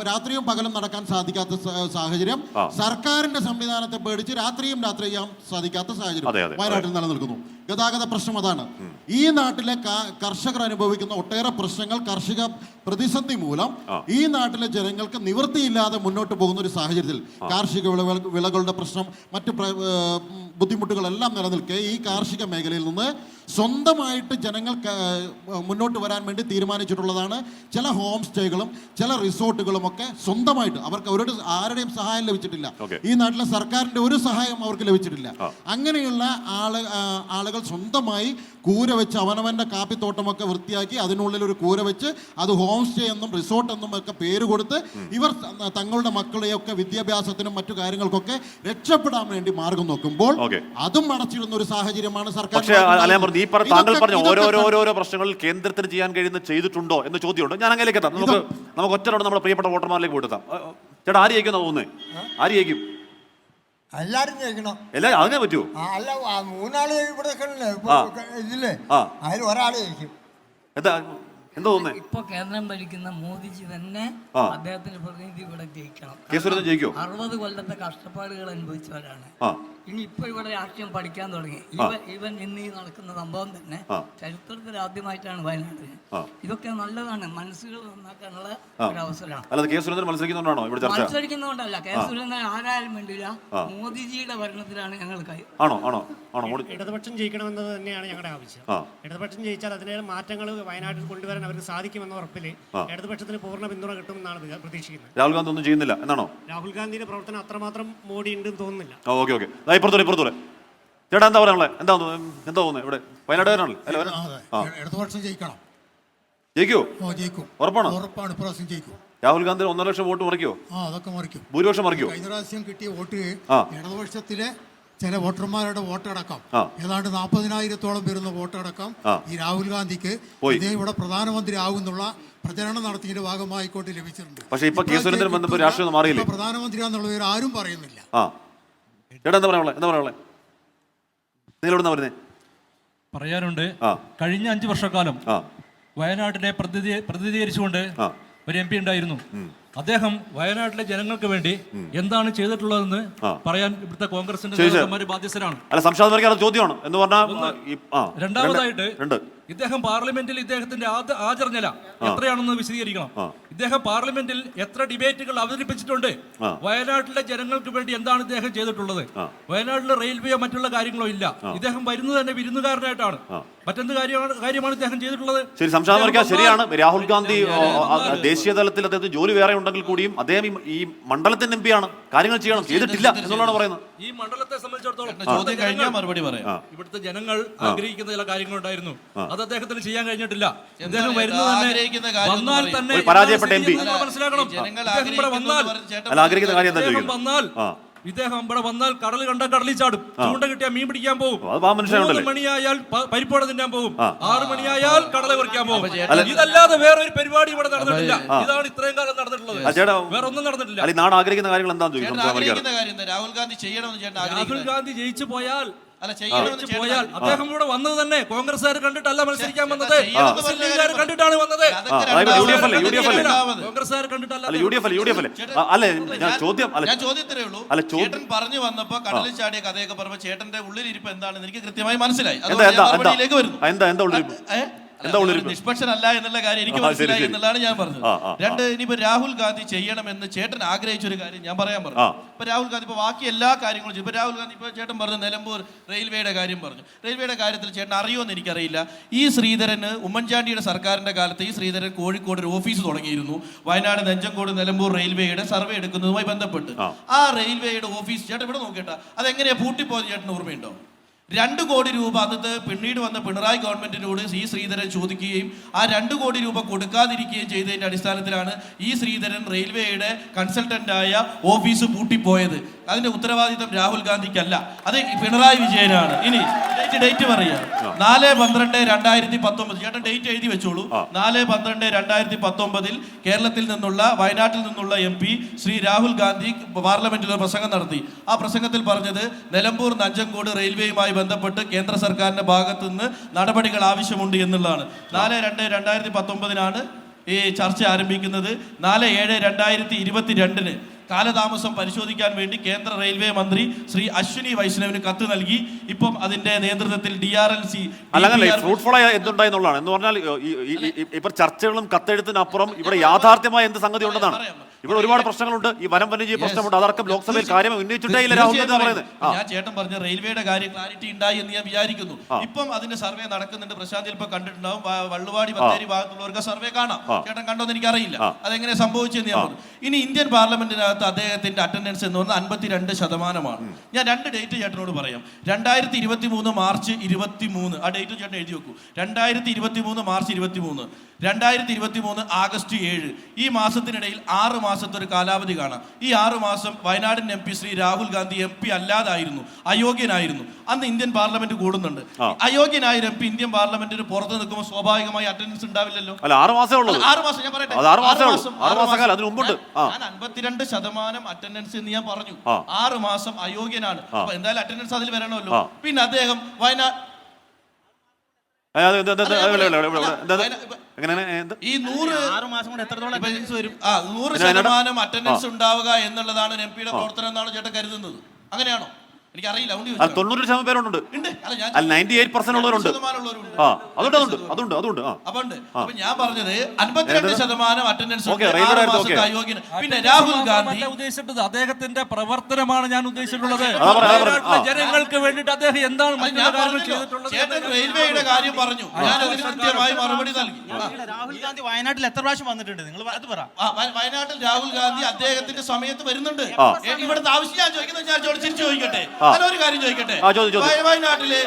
രാത്രിയും പകലും നടക്കാൻ സാധിക്കാത്ത സാഹചര്യം, സർക്കാരിന്റെ സംവിധാനത്തെ പേടിച്ച് രാത്രിയും യാത്ര ചെയ്യാൻ സാധിക്കാത്ത സാഹചര്യം വയനാട്ടിൽ നിലനിൽക്കുന്നു. ഗതാഗത പ്രശ്നം അതാണ്. ഈ നാട്ടിലെ കർഷകർ അനുഭവിക്കുന്ന ഒട്ടേറെ പ്രശ്നങ്ങൾ, കാർഷിക പ്രതിസന്ധി മൂലം ഈ നാട്ടിലെ ജനങ്ങൾക്ക് നിവൃത്തിയില്ലാതെ മുന്നോട്ട് പോകുന്ന ഒരു സാഹചര്യത്തിൽ കാർഷിക വിളകളുടെ പ്രശ്നം, മറ്റു ബുദ്ധിമുട്ടുകളെല്ലാം നിലനിൽക്കെ ഈ കാർഷിക മേഖലയിൽ നിന്ന് സ്വന്തമായിട്ട് ജനങ്ങൾ മുന്നോട്ട് വരാൻ വേണ്ടി തീരുമാനിച്ചിട്ടുള്ളതാണ് ചില ഹോം സ്റ്റേകളും ചില റിസോർട്ടുകളും ഒക്കെ സ്വന്തമായിട്ട്. അവർക്ക് അവരുടെ ആരുടെയും സഹായം ലഭിച്ചിട്ടില്ല. ഈ നാട്ടിലെ സർക്കാരിന്റെ ഒരു സഹായം അവർക്ക് ലഭിച്ചിട്ടില്ല. അങ്ങനെയുള്ള ആളുകൾ സ്വന്തമായി കൂര വെച്ച് അവനവന്റെ കാപ്പിത്തോട്ടമൊക്കെ വൃത്തിയാക്കി അതിനുള്ളിൽ ഒരു കൂര വെച്ച് അത് ഹോം സ്റ്റേ എന്നും റിസോർട്ട് എന്നും ഒക്കെ പേര് കൊടുത്ത് ഇവർ തങ്ങളുടെ മക്കളെയൊക്കെ വിദ്യാഭ്യാസത്തിനും മറ്റു കാര്യങ്ങൾക്കൊക്കെ രക്ഷപ്പെടാൻ വേണ്ടി മാർഗം നോക്കുമ്പോൾ അതും അടച്ചിടുന്ന ഒരു സാഹചര്യമാണ് സർക്കാർ. ഈ താങ്കൾ പറഞ്ഞ ഓരോരോ പ്രശ്നങ്ങളിൽ കേന്ദ്രത്തിന് ചെയ്യാൻ കഴിയുന്ന ചെയ്തിട്ടുണ്ടോ എന്ന ചോദ്യമുണ്ട്. ഞാൻ അങ്ങനെയൊക്കെ എത്താം. നമുക്ക് ഒറ്റനോട് നമ്മുടെ പ്രിയപ്പെട്ട വോട്ടർമാരിലേക്ക് പോയിട്ടാം. ചേട്ടാ, ആര് ജയിക്കുന്ന തോന്നുന്നേ? ആര് ജയിക്കും? എല്ലാരും ജയിക്കണം. എല്ലാരും അങ്ങനെ പറ്റുമോ? അല്ല, 3 ആള് ഇവിടെ ഇതില്ലേ, അതിൽ ഒരാള് ജയിക്കും. എന്താ തോന്നുന്നേ? ഇപ്പൊ കേന്ദ്രം ഭരിക്കുന്ന മോദിജി തന്നെ അദ്ദേഹത്തിന്റെ പ്രതിനിധി ഇവിടെ ജയിക്കണം. 60 കൊല്ലത്തെ കഷ്ടപ്പാടുകൾ അനുഭവിച്ചവരാണ്. ഇനി ഇപ്പൊ ഇവിടെ രാഷ്ട്രീയം പഠിക്കാൻ തുടങ്ങി. ഇവൻ ഇന്ന് ഈ നടക്കുന്ന സംഭവം തന്നെ ചരിത്രത്തിൽ ആദ്യമായിട്ടാണ് വയനാട്ടിൽ. ഇതൊക്കെ നല്ലതാണ്, മനസ്സുകൾ നന്നാക്കാനുള്ള ഒരു അവസരമാണ്. മത്സരിക്കുന്നതുകൊണ്ടല്ല, കെ സുരേന്ദ്രൻ ആരായാലും വേണ്ടില്ല, മോദിജിയുടെ ഭരണത്തിലാണ് ഞങ്ങൾ ഇടതുപക്ഷം ജയിക്കണമെന്നത് തന്നെയാണ് ഞങ്ങളുടെ ആവശ്യം. ഇടതുപക്ഷം ജയിച്ചാൽ അതിനെ മാറ്റങ്ങൾ വയനാട്ടിൽ കൊണ്ടുവരാൻ അവർക്ക് സാധിക്കുമെന്ന ഉറപ്പിൽ ഇടതുപക്ഷത്തിന് പൂർണ്ണ പിന്തുണ കിട്ടുമെന്നാണ് പ്രതീക്ഷിക്കുന്നത്. രാഹുൽ ഗാന്ധി ഒന്നും ചെയ്യുന്നില്ല എന്നാണോ? രാഹുൽ ഗാന്ധിയുടെ പ്രവർത്തനം അത്രമാത്രം മോഡി ഉണ്ടെന്ന് തോന്നുന്നില്ല. ചേട്ടാ, എന്താ പറയാ? എന്താ തോന്നുന്നത് ഇവിടെ വയനാട്ടുകാരാണല്ലോ? ഇടതുപക്ഷം ജയിക്കണം. ജയിക്കുമോ? ജയിക്കും. ഉറപ്പാണ്? ഉറപ്പാണ്, ഇപ്രാവശ്യം ജയിക്കും. രാഹുൽ ഗാന്ധി 1.5 ലക്ഷം വോട്ട് മറിക്കോ? അതൊക്കെ മറിക്കും. ഭൂരിപക്ഷം മറിക്കോ? കഴിഞ്ഞ പ്രാവശ്യം കിട്ടിയ വോട്ട് ഇടതുപക്ഷത്തിലെ ചില വോട്ടർമാരുടെ വോട്ടടക്കം ഏതാണ്ട് 40,000-ഓളം വരുന്ന വോട്ടടക്കം ഈ രാഹുൽ ഗാന്ധിക്ക് ഇദ്ദേഹം ഇവിടെ പ്രധാനമന്ത്രി ആകുന്നുള്ള പ്രചരണം നടത്തിയതിന്റെ ഭാഗമായിക്കോട്ട് ലഭിച്ചിട്ടുണ്ട്. പക്ഷേ ഇപ്പൊ കെ സുരേന്ദ്രൻ വന്നപ്പോൾ രാഷ്ട്രീയം മാറിയില്ലേ? പ്രധാനമന്ത്രിയാന്നുള്ള പേര് ആരും പറയുന്നില്ല. പറയാനുണ്ട്. കഴിഞ്ഞ 5 വർഷക്കാലം വയനാട്ടിനെ പ്രതിനിധീകരിച്ചുകൊണ്ട് ഒരു MP ഉണ്ടായിരുന്നു. അദ്ദേഹം വയനാട്ടിലെ ജനങ്ങൾക്ക് വേണ്ടി എന്താണ് ചെയ്തിട്ടുള്ളതെന്ന് പറയാൻ ഇവിടുത്തെ കോൺഗ്രസിന്റെ നേതാക്കന്മാർ ബാധ്യസ്ഥരാണ്. ചോദ്യമാണ് എന്ന് പറഞ്ഞാൽ. രണ്ടാമതായിട്ട് ഇദ്ദേഹം പാർലമെന്റിൽ ഇദ്ദേഹത്തിന്റെ ആചരണ എത്രയാണെന്ന് വിശദീകരിക്കണം. ഇദ്ദേഹം പാർലമെന്റിൽ എത്ര ഡിബേറ്റുകൾ അവതരിപ്പിച്ചിട്ടുണ്ട്? വയനാട്ടിലെ ജനങ്ങൾക്ക് വേണ്ടി എന്താണ് ഇദ്ദേഹം ചെയ്തിട്ടുള്ളത്? വയനാട്ടിലെ റെയിൽവേയോ മറ്റുള്ള കാര്യങ്ങളോ ഇല്ല. ഇദ്ദേഹം വരുന്നത് തന്നെ വിരുന്നുകാരനായിട്ടാണ്. മറ്റെന്ത് കാര്യമാണ് ഇദ്ദേഹം ചെയ്തിട്ടുള്ളത്? ശരിയാണ്. രാഹുൽ ഗാന്ധി ദേശീയ തലത്തിൽ അദ്ദേഹത്തിന് ജോലി വേറെ ഉണ്ടെങ്കിൽ കൂടിയും അദ്ദേഹം ഈ മണ്ഡലത്തിന്റെ MP ആണ്. കാര്യങ്ങൾ ചെയ്യണം, ചെയ്തിട്ടില്ല എന്നുള്ളതാണ് പറയുന്നത്. ഈ മണ്ഡലത്തെ സംബന്ധിച്ചിടത്തോളം മറുപടി പറയാം. ഇവിടുത്തെ ജനങ്ങൾ ആഗ്രഹിക്കുന്ന ചില കാര്യങ്ങളുണ്ടായിരുന്നു, അത് അദ്ദേഹത്തിന് ചെയ്യാൻ കഴിഞ്ഞിട്ടില്ല. അദ്ദേഹം വരുന്നത് തന്നെ വന്നാൽ തന്നെ പരാജയപ്പെട്ട MP മനസ്സിലാക്കണം. ഇദ്ദേഹം ഇവിടെ വന്നാൽ കടൽ കണ്ട കടലിൽ ചാടും, ചൂണ്ട കിട്ടിയാൽ മീൻ പിടിക്കാൻ പോകും, 3 മണിയായാൽ പരിപ്പോടെ തിന്നാൻ പോകും, 6 മണിയായാൽ കടല കുറിക്കാൻ പോകും. ഇതല്ലാതെ വേറെ ഒരു പരിപാടി ഇവിടെ നടന്നിട്ടില്ല. ഇതാണ് ഇത്രയും കാലം നടന്നിട്ടുള്ളത്, വേറെ ഒന്നും നടന്നിട്ടില്ല. നാട് ആഗ്രഹിക്കുന്ന കാര്യങ്ങൾ എന്താ? രാഹുൽ ഗാന്ധി ചെയ്യണമെന്ന് രാഹുൽ ഗാന്ധി ജയിച്ചു പോയാൽ അദ്ദേഹം ഇവിടെ വന്നത് തന്നെ കോൺഗ്രസ്സുകാർ കണ്ടിട്ടല്ല മത്സരിക്കാൻ വന്നത്, കണ്ടിട്ടാണ് വന്നത്. കോൺഗ്രസ്സുകാർ കണ്ടിട്ടല്ല. ചേട്ടൻ പറഞ്ഞു വന്നപ്പോ കടലിൽ ചാടിയ കഥയൊക്കെ പറഞ്ഞപ്പോ ചേട്ടന്റെ ഉള്ളിലിരിപ്പ് എന്താണെന്ന് എനിക്ക് കൃത്യമായി മനസ്സിലായി. നിഷ്പക്ഷനല്ല എന്നുള്ള കാര്യം എനിക്ക് മനസ്സിലായി എന്നുള്ളതാണ് ഞാൻ പറഞ്ഞത്. 2, ഇനിയിപ്പോ രാഹുൽ ഗാന്ധി ചെയ്യണമെന്ന് ചേട്ടൻ ആഗ്രഹിച്ച ഒരു കാര്യം ഞാൻ പറയാൻ പറഞ്ഞു. ഇപ്പൊ രാഹുൽ ഗാന്ധി ഇപ്പൊ ബാക്കി എല്ലാ കാര്യങ്ങളും ഇപ്പൊ രാഹുൽ ഗാന്ധി ഇപ്പൊ ചേട്ടൻ പറഞ്ഞു നിലമ്പൂർ റെയിൽവേയുടെ കാര്യം പറഞ്ഞു. റെയിൽവേയുടെ കാര്യത്തിൽ ചേട്ടൻ അറിയുമെന്ന് എനിക്കറിയില്ല. ഈ ശ്രീധരന് ഉമ്മൻചാണ്ടിയുടെ സർക്കാരിന്റെ കാലത്ത് ഈ ശ്രീധരൻ കോഴിക്കോട് ഒരു ഓഫീസ് തുടങ്ങിയിരുന്നു, വയനാട് നെഞ്ചങ്കോട് നിലമ്പൂർ റെയിൽവേയുടെ സർവേ എടുക്കുന്നതുമായി ബന്ധപ്പെട്ട്. ആ റെയിൽവേയുടെ ഓഫീസ് ചേട്ടൻ ഇവിടെ നോക്കിയിട്ടാ അതെങ്ങനെയാ പൂട്ടിപ്പോയത് ചേട്ടന് ഓർമ്മയുണ്ടോ? 2 കോടി രൂപ അന്നത്തെ പിന്നീട് വന്ന പിണറായി ഗവൺമെന്റിനോട് ഈ ശ്രീധരൻ ചോദിക്കുകയും ആ 2 കോടി രൂപ കൊടുക്കാതിരിക്കുകയും ചെയ്തതിന്റെ അടിസ്ഥാനത്തിലാണ് ഈ ശ്രീധരൻ റെയിൽവേയുടെ കൺസൾട്ടന്റായ ഓഫീസ് പൂട്ടിപ്പോയത്. അതിന്റെ ഉത്തരവാദിത്തം രാഹുൽ ഗാന്ധിക്കല്ല, അത് പിണറായി വിജയനാണ്. ഇനി ഡേറ്റ് പറയാം, 4/12/2019. ചേട്ടൻ ഡേറ്റ് എഴുതി വെച്ചോളൂ. 4/12/2019 കേരളത്തിൽ നിന്നുള്ള വയനാട്ടിൽ നിന്നുള്ള MP ശ്രീ രാഹുൽ ഗാന്ധി പാർലമെന്റിൽ ഒരു പ്രസംഗം നടത്തി. ആ പ്രസംഗത്തിൽ പറഞ്ഞത് നിലമ്പൂർ നഞ്ചങ്കോട് റെയിൽവേയുമായി ബന്ധപ്പെട്ട് കേന്ദ്ര സർക്കാരിന്റെ ഭാഗത്തു നിന്ന് നടപടികൾ ആവശ്യമുണ്ട് എന്നുള്ളതാണ്. 4/2/2019 ഈ ചർച്ച ആരംഭിക്കുന്നത്. 4/7/2022 കാലതാമസം പരിശോധിക്കാൻ വേണ്ടി കേന്ദ്ര റെയിൽവേ മന്ത്രി ശ്രീ അശ്വിനി വൈഷ്ണവിന് കത്ത് നൽകി. ഇപ്പം അതിന്റെ നേതൃത്വത്തിൽ DRLC ഫ്രൂട്ട്ഫുൾ എന്തുണ്ടായെന്നുള്ളതാണ് എന്ന് പറഞ്ഞാൽ ഇപ്പൊ ചർച്ചകളും കത്തെഴുത്തിനപ്പുറം ഇവിടെ യാഥാർത്ഥ്യമായ എന്ത് സംഗതി ഉണ്ടെന്നാണ്. ഇവിടെ ഒരുപാട് പ്രശ്നങ്ങളുണ്ട്. ഈ വനം വന്യജീവി പ്രശ്നമുണ്ട്. അതടക്കം ലോക്സഭയിൽ കാര്യം ഉന്നയിച്ചിട്ടേ ഇല്ല രാഹുൽ ഗാന്ധി പറയുന്നത്. ഞാൻ ചേട്ടൻ പറഞ്ഞ റെയിൽവേയുടെ കാര്യം ക്ലാരിറ്റി ഉണ്ടായി എന്ന് ഞാൻ വിചാരിക്കുന്നു. ഇപ്പം അതിന്റെ സർവേ നടക്കുന്നുണ്ട്. പ്രശാന്ത് ചിലപ്പോൾ കണ്ടിട്ടുണ്ടാവും. വള്ളുവാടി ബത്തേരി ഭാഗത്തുള്ളവർക്ക് സർവേ കാണാം. ചേട്ടൻ കണ്ടോന്ന് എനിക്കറിയില്ല അതെങ്ങനെ സംഭവിച്ചെന്ന് ഞാൻ പറഞ്ഞു. ഇനി ഇന്ത്യൻ പാർലമെന്റിനകത്ത് അദ്ദേഹത്തിന്റെ അറ്റൻഡൻസ് എന്ന് പറഞ്ഞാൽ 52%. ഞാൻ 2 ഡേറ്റ് ചേട്ടനോട് പറയാം. 2023 മാർച്ച് 23, ആ ഡേറ്റ് ചേട്ടൻ എഴുതി വെക്കൂ. 2023 മാർച്ച് 23, 2023 ആഗസ്റ്റ് 7. ഈ മാസത്തിനിടയിൽ 6 മാസത്തെ ഒരു കാലാവധി കാണാം. ഈ 6 മാസം വയനാടിന്റെ MP ശ്രീ രാഹുൽ ഗാന്ധി MP അല്ലാതായിരുന്നു, അയോഗ്യനായിരുന്നു. അന്ന് ഇന്ത്യൻ പാർലമെന്റ് കൂടുന്നുണ്ട്. അയോഗ്യനായ MP ഇന്ത്യൻ പാർലമെന്റിന് പുറത്ത് നിൽക്കുമ്പോൾ സ്വാഭാവികമായി അറ്റൻഡൻസ് ഉണ്ടാവില്ലല്ലോ. 6 മാസം ഞാൻ പറയട്ടെ, 52% അറ്റൻഡൻസ് എന്ന് ഞാൻ പറഞ്ഞു. 6 മാസം അയോഗ്യനാണ്. അപ്പൊ എന്തായാലും അറ്റൻഡൻസ് അതിൽ വരണമല്ലോ. പിന്നെ അദ്ദേഹം വയനാട് ഈ 100% അറ്റൻഡൻസ് ഉണ്ടാവുക എന്നുള്ളതാണ് MP യുടെ പ്രവർത്തനം എന്നാണ് ചേട്ടൻ കരുതുന്നത്. അങ്ങനെയാണോ? എനിക്കറിയില്ല. 90% പേരുണ്ട്. 98% ഉള്ളവരുണ്ട്. അതുണ്ട്. അപ്പൊ ഞാൻ പറഞ്ഞത് 52% അറ്റൻഡൻസ്. പിന്നെ രാഹുൽ ഗാന്ധി ഉദ്ദേശിച്ചത് അദ്ദേഹത്തിന്റെ പ്രവർത്തനമാണ് ഞാൻ ഉദ്ദേശിച്ചിട്ടുള്ളത്. ജനങ്ങൾക്ക് വേണ്ടിയിട്ട് അദ്ദേഹം എന്താണ് റെയിൽവേയുടെ കാര്യം പറഞ്ഞു. ഞാൻ അതിന് കൃത്യമായി മറുപടി നൽകി. രാഹുൽ ഗാന്ധി വയനാട്ടിൽ എത്ര പ്രാവശ്യം വന്നിട്ടുണ്ട്? നിങ്ങൾ അത് പറ. വയനാട്ടിൽ രാഹുൽ ഗാന്ധി അദ്ദേഹത്തിന്റെ സമയത്ത് വരുന്നുണ്ട്. ഇവിടുത്തെ ആവശ്യം ഞാൻ ചോദിക്കുന്നത് ഞാൻ തിരിച്ചു ചോദിക്കട്ടെ. ഒരു കാര്യം ചോദിക്കട്ടെ. വയനാട്ടിലെ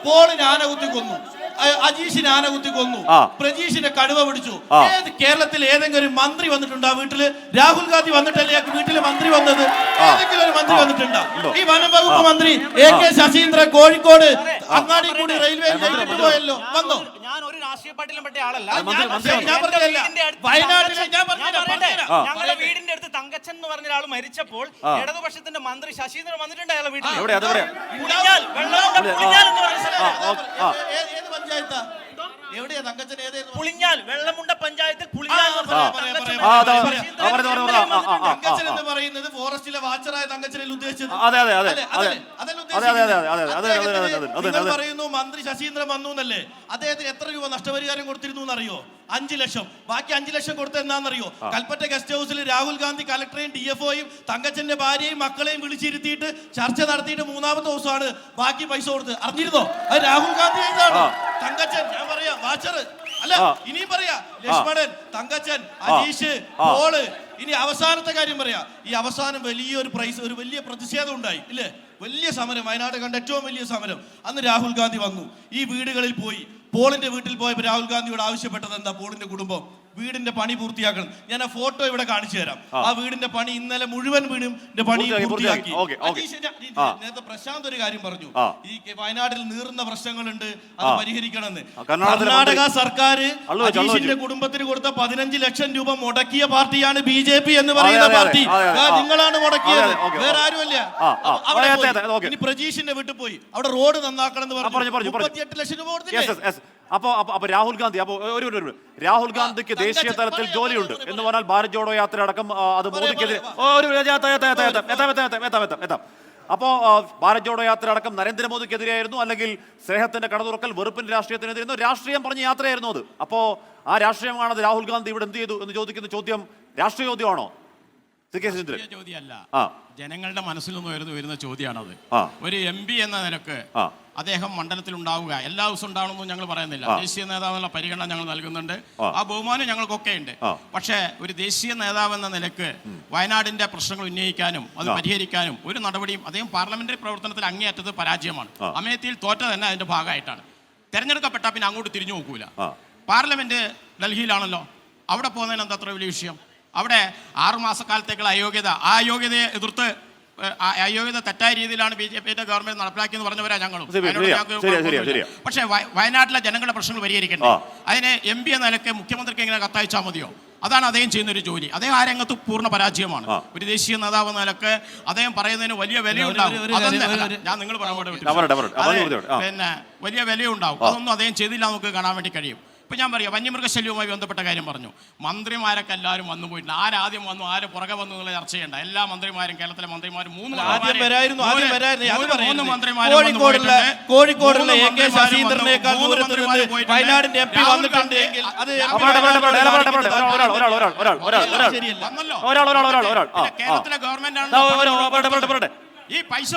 പോളിന് ആന കുത്തി കൊന്നു, അജീഷിനെ ആന കുത്തി കൊന്നു, പ്രജീഷിനെ കടുവ പിടിച്ചു. കേരളത്തിൽ ഏതെങ്കിലും ഒരു മന്ത്രി വന്നിട്ടുണ്ടോ ആ വീട്ടില്? രാഹുൽ ഗാന്ധി വന്നിട്ടല്ലേ വീട്ടില് മന്ത്രി വന്നത്? ഏതെങ്കിലും ഒരു മന്ത്രി വന്നിട്ടുണ്ടോ? ഈ വനം വകുപ്പ് മന്ത്രി AK ശശീന്ദ്രൻ കോഴിക്കോട് അങ്ങാടി കൂടി റെയിൽവേ പോയല്ലോ, വന്നോ? ഞാൻ ഒരു രാഷ്ട്രീയ പാർട്ടിയിലും പെട്ട ആളല്ല. വയനാട്ടിലെ ഞങ്ങളുടെ വീടിന്റെ അടുത്ത് തങ്കച്ചൻ എന്ന് പറഞ്ഞ ഒരാൾ മരിച്ചപ്പോൾ ഇടതുപക്ഷത്തിന്റെ മന്ത്രി ശശീന്ദ്രൻ വന്നിട്ടുണ്ട് അയാളെ വീട്ടിൽ. പുളിഞ്ഞാൽ വെള്ളമുണ്ട പഞ്ചായത്തിൽ തങ്കച്ചൻ എന്ന് പറയുന്നത് ഫോറസ്റ്റിലെ വാച്ചറായ തങ്കച്ചനിൽ ഉദ്ദേശിച്ചത്. പറയുന്നു മന്ത്രി ശശീന്ദ്രൻ വന്നു എന്നല്ലേ? അദ്ദേഹത്തിന് എത്ര രൂപ നഷ്ടപരിഹാരം കൊടുത്തിരുന്നു എന്നറിയോ? 5 ലക്ഷം. ബാക്കി 5 ലക്ഷം കൊടുത്ത എന്താണെന്നറിയോ? കൽപ്പറ്റ ഗസ്റ്റ് ഹൗസിൽ രാഹുൽ ഗാന്ധി കലക്ടറെയും DFOയും തങ്കച്ചന്റെ ഭാര്യയും മക്കളെയും വിളിച്ചിരുത്തിയിട്ട് ചർച്ച നടത്തിയിട്ട് 3ാമത്തെ ദിവസമാണ് ബാക്കി പൈസ കൊടുത്ത്. അറിഞ്ഞിരുന്നോ? അത് രാഹുൽ ഗാന്ധി ചെയ്താണ്. തങ്കച്ചൻ, ഞാൻ പറയാ വാച്ചർ അല്ല, ഇനിയും പറയാ ലക്ഷ്മണൻ, തങ്കച്ചൻ, അജീഷ്, പോള്. ഇനി അവസാനത്തെ കാര്യം പറയാ. ഈ അവസാനം വലിയൊരു വലിയ പ്രതിഷേധം ഉണ്ടായി ഇല്ലേ? വലിയ സമരം, വയനാട് കണ്ട ഏറ്റവും വലിയ സമരം. അന്ന് രാഹുൽ ഗാന്ധി വന്നു, ഈ വീടുകളിൽ പോയി. പോളിന്റെ വീട്ടിൽ പോയപ്പോൾ രാഹുൽ ഗാന്ധിയോട് ആവശ്യപ്പെട്ടത് എന്താ? പോളിന്റെ കുടുംബം വീടിന്റെ പണി പൂർത്തിയാക്കണം. ഞാൻ ആ ഫോട്ടോ ഇവിടെ കാണിച്ചു തരാം. ആ വീടിന്റെ പണി ഇന്നലെ മുഴുവൻ വീടിന്റെ പണി പൂർത്തിയാക്കി. നേരത്തെ പ്രശാന്ത് ഒരു കാര്യം പറഞ്ഞു, ഈ വയനാട്ടിൽ നീറുന്ന പ്രശ്നങ്ങളുണ്ട്, അത് പരിഹരിക്കണമെന്ന്. കർണാടക സർക്കാർ അജീഷിന്റെ കുടുംബത്തിന് കൊടുത്ത 15 ലക്ഷം രൂപ മുടക്കിയ പാർട്ടിയാണ് BJP എന്ന് പറയുന്ന പാർട്ടി. നിങ്ങളാണ് മുടക്കിയത്, വേറെ ആരുമല്ല. ഇനി പ്രജീഷിന്റെ വീട്ടിൽ പോയി അവിടെ റോഡ് നന്നാക്കണം എന്ന് പറഞ്ഞു 38 ലക്ഷം രൂപ കൊടുത്തില്ലേ? അപ്പൊ രാഹുൽ ഗാന്ധി രാഹുൽ ഗാന്ധിക്ക് ദേശീയ തലത്തിൽ ജോലിയുണ്ട് എന്ന് പറഞ്ഞാൽ ഭാരത് ജോഡോ യാത്ര അടക്കം അത് മോദിക്കെതിരെ അപ്പോ ഭാരത് ജോഡോ യാത്ര അടക്കം നരേന്ദ്രമോദിക്കെതിരെയായിരുന്നു, അല്ലെങ്കിൽ സ്നേഹത്തിന്റെ കടതുറക്കൽ വെറുപ്പിന്റെ രാഷ്ട്രീയത്തിനെതിരായിരുന്നു. രാഷ്ട്രീയം പറഞ്ഞ യാത്രയായിരുന്നു അത്. അപ്പോ ആ രാഷ്ട്രീയമാണത് രാഹുൽ ഗാന്ധി ഇവിടെ എന്ത് ചെയ്തു എന്ന് ചോദിക്കുന്ന ചോദ്യം രാഷ്ട്രീയ ചോദ്യമാണോ? കെ സുരേന്ദ്രൻ രാഷ്ട്രീയ ചോദ്യമല്ല, ആ ജനങ്ങളുടെ മനസ്സിൽ നിന്ന് വരുന്ന ചോദ്യമാണത്. ആ. ഒരു MP എന്ന നിലക്ക് ആ അദ്ദേഹം മണ്ഡലത്തിൽ ഉണ്ടാവുക, എല്ലാ ദിവസവും ഉണ്ടാവണമെന്നും ഞങ്ങൾ പറയുന്നില്ല. ദേശീയ നേതാവെന്നുള്ള പരിഗണന ഞങ്ങൾ നൽകുന്നുണ്ട്. ആ ബഹുമാനം ഞങ്ങൾക്കൊക്കെ ഉണ്ട്. പക്ഷേ ഒരു ദേശീയ നേതാവ് എന്ന നിലക്ക് വയനാടിന്റെ പ്രശ്നങ്ങൾ ഉന്നയിക്കാനും അത് പരിഹരിക്കാനും ഒരു നടപടിയും അദ്ദേഹം പാർലമെന്ററി പ്രവർത്തനത്തിൽ അങ്ങേയറ്റത്ത് പരാജയമാണ്. അമേത്തിയിൽ തോറ്റ തന്നെ അതിന്റെ ഭാഗമായിട്ടാണ്. തെരഞ്ഞെടുക്കപ്പെട്ടാൽ പിന്നെ അങ്ങോട്ട് തിരിഞ്ഞു നോക്കൂല. പാർലമെന്റ് ഡൽഹിയിലാണല്ലോ, അവിടെ പോകുന്നതിന് എന്താ അത്ര വലിയ വിഷയം? അവിടെ 6 മാസക്കാലത്തേക്കുള്ള അയോഗ്യത, ആ അയോഗ്യതയെ എതിർത്ത് അയോഗ്യത തെറ്റായ രീതിയിലാണ് BJPയുടെ ഗവൺമെന്റ് നടപ്പിലാക്കിയെന്ന് പറഞ്ഞവരാ ഞങ്ങളും. പക്ഷേ വയനാട്ടിലെ ജനങ്ങളുടെ പ്രശ്നങ്ങൾ പരിഹരിക്കണ്ടേ? അതിന് MP എന്ന നിലയ്ക്ക് മുഖ്യമന്ത്രിക്ക് എങ്ങനെ കത്തയച്ചാൽ മതിയോ? അതാണ് അദ്ദേഹം ചെയ്യുന്ന ഒരു ജോലി. അദ്ദേഹം ആ രംഗത്ത് പൂർണ്ണ പരാജയമാണ്. ഒരു ദേശീയ നേതാവ് എന്ന നിലക്ക് അദ്ദേഹം പറയുന്നതിന് വലിയ വിലയുണ്ടാവും. ഞാൻ നിങ്ങൾ പിന്നെ വലിയ വിലയുണ്ടാവും. അതൊന്നും അദ്ദേഹം ചെയ്തില്ല നമുക്ക് കാണാൻ വേണ്ടി കഴിയും. ഇപ്പം ഞാൻ പറയാം, വന്യമൃഗശല്യവുമായി ബന്ധപ്പെട്ട കാര്യം പറഞ്ഞു. മന്ത്രിമാരൊക്കെ എല്ലാവരും വന്നു പോയിട്ടുണ്ട്. ആരാദ്യം വന്നു, ആര് പുറകെ വന്നു എന്നുള്ള ചർച്ച ചെയ്യണ്ട. എല്ലാ മന്ത്രിമാരും, കേരളത്തിലെ മന്ത്രിമാരും മൂന്ന് കോഴിക്കോടുള്ള AK ശശീന്ദ്രനേക്കാൾ വയനാടിന്റെ MP വന്നിട്ടുണ്ട് എങ്കിൽ അത് കേരളത്തിലെ ഗവൺമെന്റ് ഈ പൈസ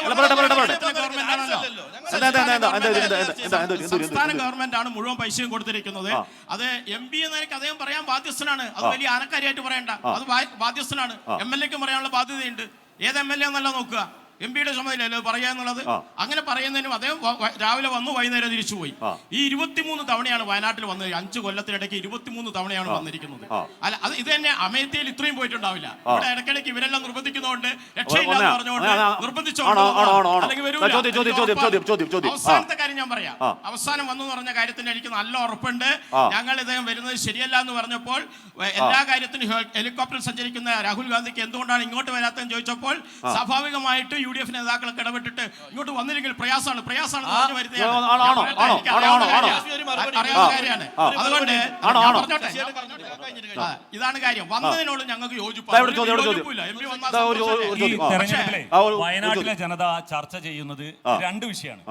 സംസ്ഥാന ഗവൺമെന്റ് ആണ് മുഴുവൻ പൈസയും കൊടുത്തിരിക്കുന്നത്. അത് MP എന്ന നിലയ്ക്ക് അദ്ദേഹം പറയാൻ ബാധ്യസ്ഥനാണ്. അത് വലിയ ആനക്കാരിയായിട്ട് പറയണ്ട, അത് ബാധ്യസ്ഥനാണ്. MLAക്കും പറയാനുള്ള ബാധ്യതയുണ്ട്. ഏത് MLA എന്നല്ല നോക്കുക, MP-യുടെ ചുമതലയല്ലേ പറയുക എന്നുള്ളത്. അങ്ങനെ പറയുന്നതിനും അദ്ദേഹം രാവിലെ വന്നു, വൈകുന്നേരം തിരിച്ചുപോയി. ഈ 23 തവണയാണ് വയനാട്ടിൽ വന്നത്. 5 കൊല്ലത്തിനിടയ്ക്ക് 23 തവണയാണ് വന്നിരിക്കുന്നത്. അല്ല, അത് ഇത് തന്നെ അമേത്തിയിൽ ഇത്രയും പോയിട്ടുണ്ടാവില്ല. ഇവിടെ ഇടയ്ക്കിടയ്ക്ക് ഇവരെല്ലാം നിർബന്ധിക്കുന്നതുകൊണ്ട് രക്ഷയില്ലാന്ന് പറഞ്ഞുകൊണ്ട് നിർബന്ധിച്ചോണ്ട് അവസാനത്തെ കാര്യം ഞാൻ പറയാം. അവസാനം വന്നു എന്ന് പറഞ്ഞ കാര്യത്തിന് എനിക്ക് നല്ല ഉറപ്പുണ്ട്. ഞങ്ങൾ ഇദ്ദേഹം വരുന്നത് ശരിയല്ല എന്ന് പറഞ്ഞപ്പോൾ എല്ലാ കാര്യത്തിനും ഹെലികോപ്റ്ററിൽ സഞ്ചരിക്കുന്ന രാഹുൽ ഗാന്ധിക്ക് എന്തുകൊണ്ടാണ് ഇങ്ങോട്ട് വരാത്തതെന്ന് ചോദിച്ചപ്പോൾ സ്വാഭാവികമായിട്ട് UDF നേതാക്കളൊക്കെ ഇടപെട്ടിട്ട് ഇങ്ങോട്ട് വന്നില്ലെങ്കിൽ പ്രയാസമാണ് അതുകൊണ്ട് ഇതാണ് കാര്യം. വന്നതിനോട് ഞങ്ങൾക്ക് വയനാട്ടിലെ ജനത ചർച്ച ചെയ്യുന്നത് 2 വിഷയമാണ്.